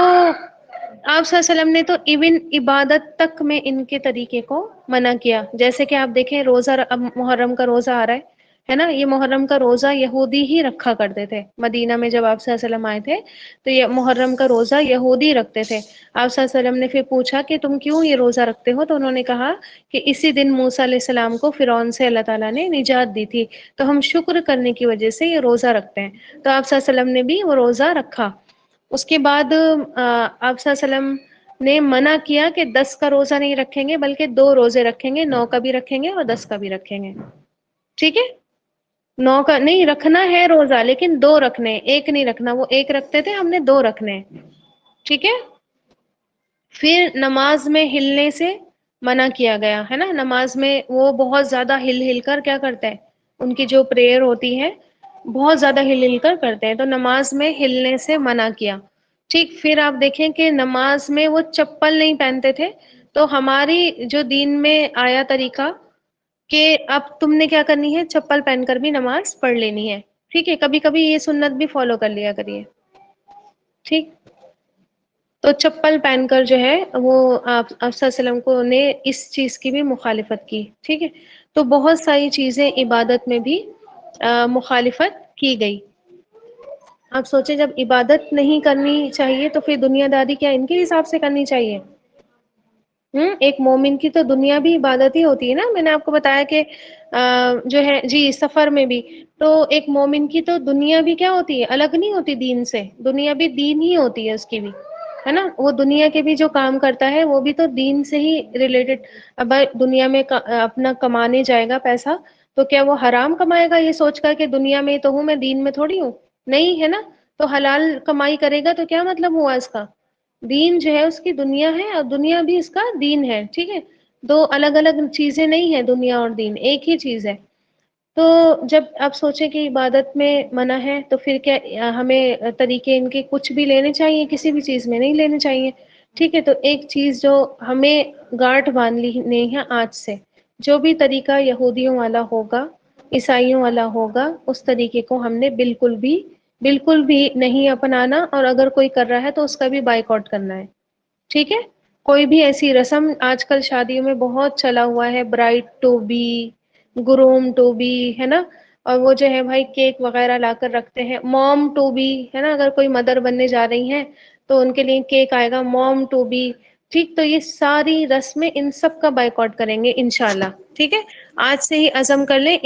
آپ صلی اللہ علیہ وسلم نے تو ایون عبادت تک میں ان کے طریقے کو منع کیا. جیسے کہ آپ دیکھیں روزہ، اب محرم کا روزہ آ رہا ہے، ہے نا. یہ محرم کا روزہ یہودی ہی رکھا کرتے تھے. مدینہ میں جب آپ صلی اللہ علیہ وسلم آئے تھے تو یہ محرم کا روزہ یہودی رکھتے تھے. آپ صلی اللہ علیہ وسلم نے پھر پوچھا کہ تم کیوں یہ روزہ رکھتے ہو؟ تو انہوں نے کہا کہ اسی دن موسیٰ علیہ السلام کو فرعون سے اللہ تعالیٰ نے نجات دی تھی، تو ہم شکر کرنے کی وجہ سے یہ روزہ رکھتے ہیں. تو آپ صلی اللہ علیہ وسلم نے بھی وہ روزہ رکھا. اس کے بعد آپ صلی اللہ علیہ وسلم نے منع کیا کہ 10 کا روزہ نہیں رکھیں گے بلکہ 2 روزے رکھیں گے، 9 کا بھی رکھیں گے اور 10 کا بھی رکھیں گے. ٹھیک ہے. 9 کا نہیں رکھنا ہے روزہ، لیکن 2 رکھنے، ایک نہیں رکھنا. وہ ایک رکھتے تھے، ہم نے 2 رکھنے. ٹھیک ہے. پھر نماز میں ہلنے سے منع کیا گیا ہے نا. نماز میں وہ بہت زیادہ ہل ہل کر کیا کرتے ہیں، ان کی جو پریئر ہوتی ہے بہت زیادہ ہل ہل کر کرتے ہیں، تو نماز میں ہلنے سے منع کیا. ٹھیک. پھر آپ دیکھیں کہ نماز میں وہ چپل نہیں پہنتے تھے. تو ہماری جو دین میں آیا طریقہ کہ اب تم نے کیا کرنی ہے، چپل پہن کر بھی نماز پڑھ لینی ہے. ٹھیک ہے. کبھی کبھی یہ سنت بھی فالو کر لیا کریے. ٹھیک. تو چپل پہن کر جو ہے وہ آپ صلی اللہ علیہ وسلم کو نے اس چیز کی بھی مخالفت کی. ٹھیک ہے. تو بہت ساری چیزیں عبادت میں بھی مخالفت کی گئی. آپ سوچیں جب عبادت نہیں کرنی چاہیے تو پھر دنیا داری کیا ان کے حساب سے کرنی چاہیے؟ ایک مومن کی تو دنیا بھی عبادت ہی ہوتی ہے نا. میں نے آپ کو بتایا کہ جو ہے جی سفر میں بھی تو ایک مومن کی تو دنیا بھی کیا ہوتی ہے، الگ نہیں ہوتی دین سے. دنیا بھی دین ہی ہوتی ہے اس کی بھی، ہے نا. وہ دنیا کے بھی جو کام کرتا ہے وہ بھی تو دین سے ہی ریلیٹڈ. اب دنیا میں اپنا کمانے جائے گا پیسہ تو کیا وہ حرام کمائے گا یہ سوچ کر کہ دنیا میں تو ہوں میں دین میں تھوڑی ہوں؟ نہیں، ہے نا. تو حلال کمائی کرے گا تو کیا مطلب ہوا اس کا؟ دین جو ہے اس کی دنیا ہے اور دنیا بھی اس کا دین ہے. ٹھیک ہے. 2 الگ الگ چیزیں نہیں ہے، دنیا اور دین ایک ہی چیز ہے. تو جب آپ سوچیں کہ عبادت میں منع ہے تو پھر کیا ہمیں طریقے ان کے کچھ بھی لینے چاہیے؟ کسی بھی چیز میں نہیں لینے چاہیے. ٹھیک ہے. تو ایک چیز جو ہمیں گاٹھ باندھ لی ہے آج سے، جو بھی طریقہ یہودیوں والا ہوگا، عیسائیوں والا ہوگا، اس طریقے کو ہم نے بالکل بھی نہیں اپنانا. اور اگر کوئی کر رہا ہے تو اس کا بھی بائیکاٹ کرنا ہے. ٹھیک ہے. کوئی بھی ایسی رسم آج کل شادیوں میں بہت چلا ہوا ہے، bride to be, groom to be, ہے نا. اور وہ جو ہے بھائی کیک وغیرہ لا کر رکھتے ہیں. موم ٹو بی، ہے نا. اگر کوئی مدر بننے جا رہی ہیں تو ان کے لیے کیک آئے گا موم ٹو بی. ٹھیک. تو یہ ساری رسمیں ان سب کا بائیکاٹ کریں گے انشاءاللہ. ٹھیک ہے. آج سے ہی عزم کر لیں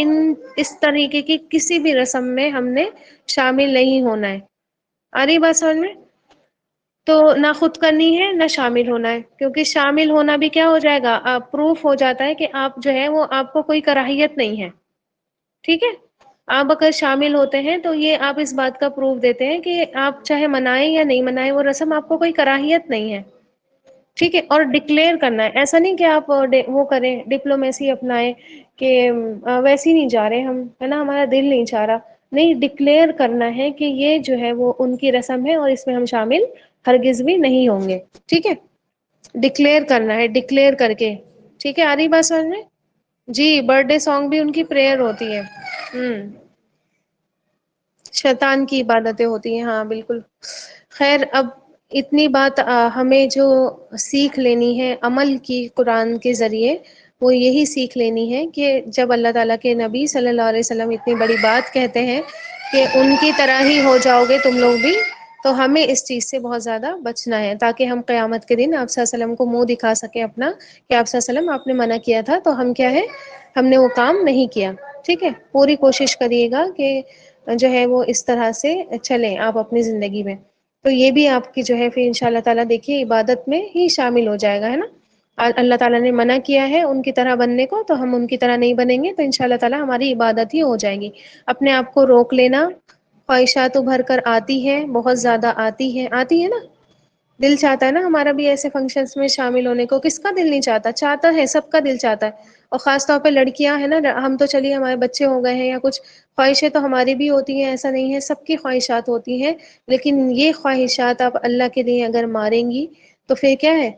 اس طریقے کی کسی بھی رسم میں ہم نے شامل نہیں ہونا ہے. آ رہی بات سمجھ میں؟ تو نہ خود کرنی ہے نہ شامل ہونا ہے، کیونکہ شامل ہونا بھی کیا ہو جائے گا، پروف ہو جاتا ہے کہ آپ جو ہے وہ آپ کو کوئی کراہیت نہیں ہے. ٹھیک ہے. آپ اگر شامل ہوتے ہیں تو یہ آپ اس بات کا پروف دیتے ہیں کہ آپ چاہے منائیں یا نہیں منائیں وہ رسم آپ کو کوئی کراہیت نہیں ہے. ٹھیک ہے. اور ڈکلیئر کرنا ہے، ایسا نہیں کہ آپ وہ کریں ڈپلومیسی اپنائیں کہ ویسے ہی نہیں جا رہے ہم، ہے نا، ہمارا دل نہیں چاہ رہا. نہیں، ڈکلیئر کرنا ہے کہ یہ جو ہے وہ ان کی رسم ہے اور اس میں ہم شامل ہرگز بھی نہیں ہوں گے. ٹھیک ہے. ڈکلیئر کرنا ہے، ڈکلیئر کر کے. ٹھیک ہے. آ رہی بات سمجھ میں؟ جی برتھ ڈے سانگ بھی ان کی پریئر ہوتی ہے. شیطان کی عبادتیں ہوتی ہیں. ہاں بالکل. خیر، اب اتنی بات ہمیں جو سیکھ لینی ہے عمل کی قرآن کے ذریعے، وہ یہی سیکھ لینی ہے کہ جب اللہ تعالیٰ کے نبی صلی اللہ علیہ وسلم اتنی بڑی بات کہتے ہیں کہ ان کی طرح ہی ہو جاؤ گے تم لوگ بھی، تو ہمیں اس چیز سے بہت زیادہ بچنا ہے تاکہ ہم قیامت کے دن آپ صلی اللہ علیہ وسلم کو منہ دکھا سکیں اپنا کہ آپ صلی اللہ علیہ وسلم آپ نے منع کیا تھا تو ہم کیا ہے، ہم نے وہ کام نہیں کیا. ٹھیک ہے. پوری کوشش کریے گا کہ جو ہے وہ اس طرح سے چلیں آپ اپنی زندگی میں. تو یہ بھی آپ کی جو ہے پھر ان شاء اللہ تعالیٰ دیکھیے عبادت میں ہی شامل ہو جائے گا، ہے نا. اللہ تعالیٰ نے منع کیا ہے ان کی طرح بننے کو، تو ہم ان کی طرح نہیں بنیں گے تو ان شاء اللہ تعالیٰ ہماری عبادت ہی ہو جائے گی. اپنے آپ کو روک لینا. خواہشات ابھر کر آتی ہے، بہت زیادہ آتی ہے نا. دل چاہتا ہے نا ہمارا بھی ایسے فنکشنز میں شامل ہونے کو. کس کا دل نہیں چاہتا؟ چاہتا ہے، سب کا دل چاہتا ہے. اور خاص طور پہ لڑکیاں ہیں نا، ہم تو چلیے ہمارے بچے ہو گئے ہیں یا کچھ خواہشیں تو ہماری بھی ہوتی ہیں، ایسا نہیں ہے، سب کی خواہشات ہوتی ہیں. لیکن یہ خواہشات آپ اللہ کے لیے اگر ماریں گی تو پھر کیا ہے،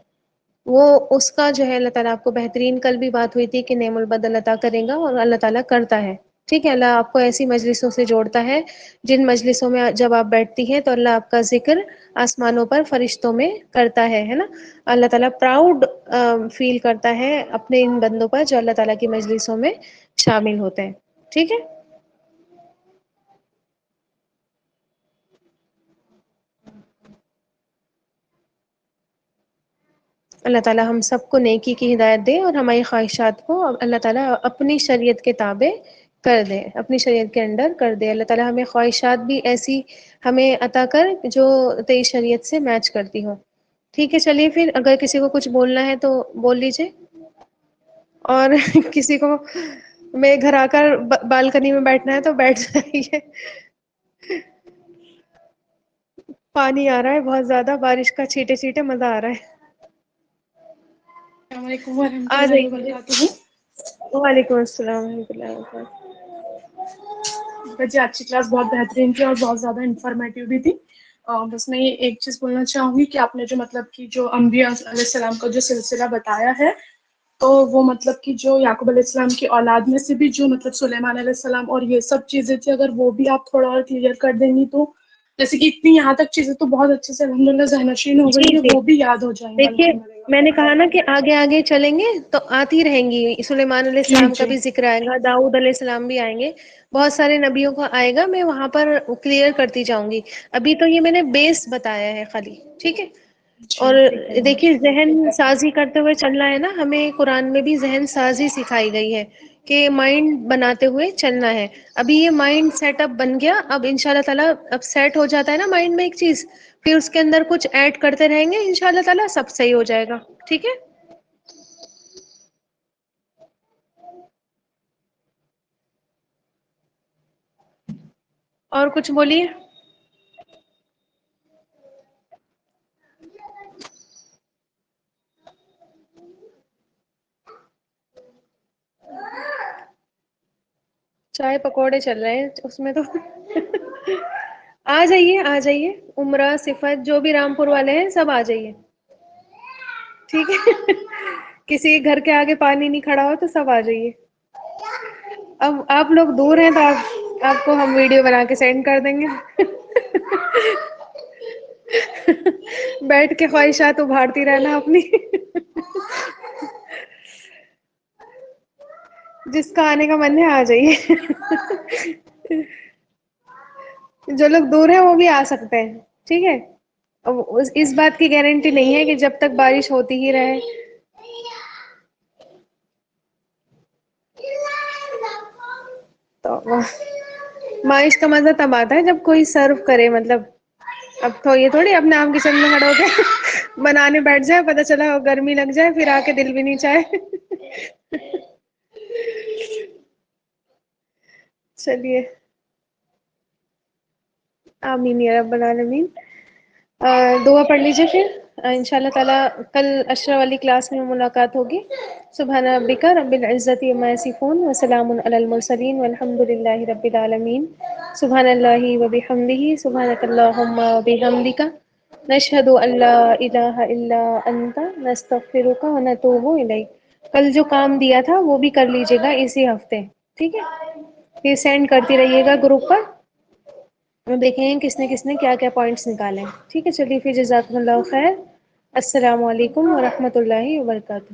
وہ اس کا جو ہے اللہ تعالیٰ آپ کو بہترین، کل بھی بات ہوئی تھی کہ نعم البدل عطا کرے گا اور اللہ تعالیٰ کرتا ہے. ٹھیک ہے. اللہ آپ کو ایسی مجلسوں سے جوڑتا ہے جن مجلسوں میں جب آپ بیٹھتی ہیں تو اللہ آپ کا ذکر آسمانوں پر فرشتوں میں کرتا ہے نا. اللہ تعالیٰ پراؤڈ فیل کرتا ہے اپنے ان بندوں پر جو اللہ تعالیٰ کی مجلسوں میں شامل ہوتے ہیں. ٹھیک ہے. اللہ تعالیٰ ہم سب کو نیکی کی ہدایت دے اور ہماری خواہشات کو اللہ تعالیٰ اپنی شریعت کے تابع کر دے، اپنی شریعت کے انڈر کر دے۔ اللہ تعالیٰ ہمیں خواہشات بھی ایسی ہمیں عطا کر جو تیری شریعت سے میچ کرتی ہو۔ ٹھیک ہے، چلیے پھر اگر کسی کو کچھ بولنا ہے تو بول لیجیے، اور کسی کو میں گھر آ کر بالکنی میں بیٹھنا ہے تو بیٹھ جائیے۔ پانی آ رہا ہے بہت زیادہ، بارش کا چھیٹے چھیٹے، مزہ آ رہا ہے۔ السلام علیکم ورحمۃ آ اللہ جائیے۔ وبرکاتہ۔ وعلیکم السلام ورحمۃ اللہ وبرکاتہ۔ جی آج کی کلاس بہت بہترین تھی اور بہت زیادہ انفارمیٹیو بھی تھی۔ بس میں یہ ایک چیز بولنا چاہوں گی کہ آپ نے جو مطلب کہ جو انبیاء علیہ السلام کا جو سلسلہ بتایا ہے، تو وہ مطلب کہ جو یعقوب علیہ السلام کی اولاد میں سے بھی جو مطلب سلیمان علیہ السلام اور یہ سب چیزیں تھی، اگر وہ بھی آپ تھوڑا اور کلیئر کر دیں گی تو جیسے کہ اتنی یہاں تک چیزیں تو بہت اچھے سے الحمد للہ ذہن نشین ہو گئی جی ہے، جی، وہ بھی یاد ہو جائیں گے دیکھیے الحمد للہ۔ میں نے کہا نا کہ آگے آگے چلیں گے تو آتی رہیں گی، سلیمان علیہ جی السلام کا جی بھی ذکر آئے گا، داؤد علیہ السلام بھی آئیں گے، بہت سارے نبیوں کا آئے گا، میں وہاں پر کلیئر کرتی جاؤں گی۔ ابھی تو یہ میں نے بیس بتایا ہے خالی، ٹھیک ہے؟ جی اور ٹھیک ہے میم۔ دیکھیے ذہن سازی کرتے ہوئے چلنا ہے نا، ہمیں قرآن میں بھی ذہن سازی سکھائی گئی ہے کہ مائنڈ بناتے ہوئے چلنا ہے۔ ابھی یہ مائنڈ سیٹ اپ بن گیا، اب ان شاء اللہ تعالیٰ اب سیٹ ہو جاتا ہے نا مائنڈ میں ایک چیز، پھر اس کے اندر کچھ ایڈ کرتے رہیں گے، ان شاء اللہ تعالیٰ سب صحیح ہو جائے گا، ٹھیک ہے؟ اور کچھ بولیے۔ چائے پکوڑے چل رہے ہیں اس میں تو۔ آ جائیے آ جائیے، عمرہ صفت جو بھی رامپور والے ہیں سب آ جائیے، ٹھیک ہے؟ کسی کے گھر کے آگے پانی نہیں کھڑا ہو تو سب آ جائیے۔ اب آپ لوگ دور ہیں تو آپ کو ہم ویڈیو بنا کے سینڈ کر دیں گے۔ بیٹھ کے خواہشات ابھارتی رہنا اپنی۔ جس کا آنے کا من ہے آ جائیے۔ جو لوگ دور ہیں وہ بھی آ سکتے ہیں، ٹھیک ہے؟ اب اس بات کی گارنٹی نہیں ہے کہ جب تک بارش ہوتی ہی رہے۔ تو بارش کا مزہ تب آتا ہے جب کوئی سرو کرے، مطلب اب تو یہ تھوڑی اپنے آپ کچن میں کھڑے ہو کے بنانے بیٹھ جائے، پتہ چلا گرمی لگ جائے پھر آ کے دل بھی نہیں چاہے۔ چلیے، آمین یا رب العالمین۔ دعا پڑھ لیجیے پھر، ان شاء اللہ تعالیٰ کل عشرہ والی کلاس میں ملاقات ہوگی۔ سبحان ربک رب العزت عما یصفون وسلام علی المرسلین والحمد للہ رب العالمین۔ سبحان اللہ وبحمدہ، سبحانک اللہم وبحمدک، نشہد ان لا الہ الا انت، نستغفرک ونتوب الیک۔ کل جو کام دیا تھا وہ بھی کر لیجیے گا اسی ہفتے، ٹھیک ہے؟ پھر سینڈ کرتی رہیے گا گروپ پر، دیکھیں گے کس نے کیا کیا پوائنٹس نکالے ہیں، ٹھیک ہے؟ چلیے پھر جزاکم اللہ خیر، السلام علیکم ورحمۃ اللہ وبرکاتہ۔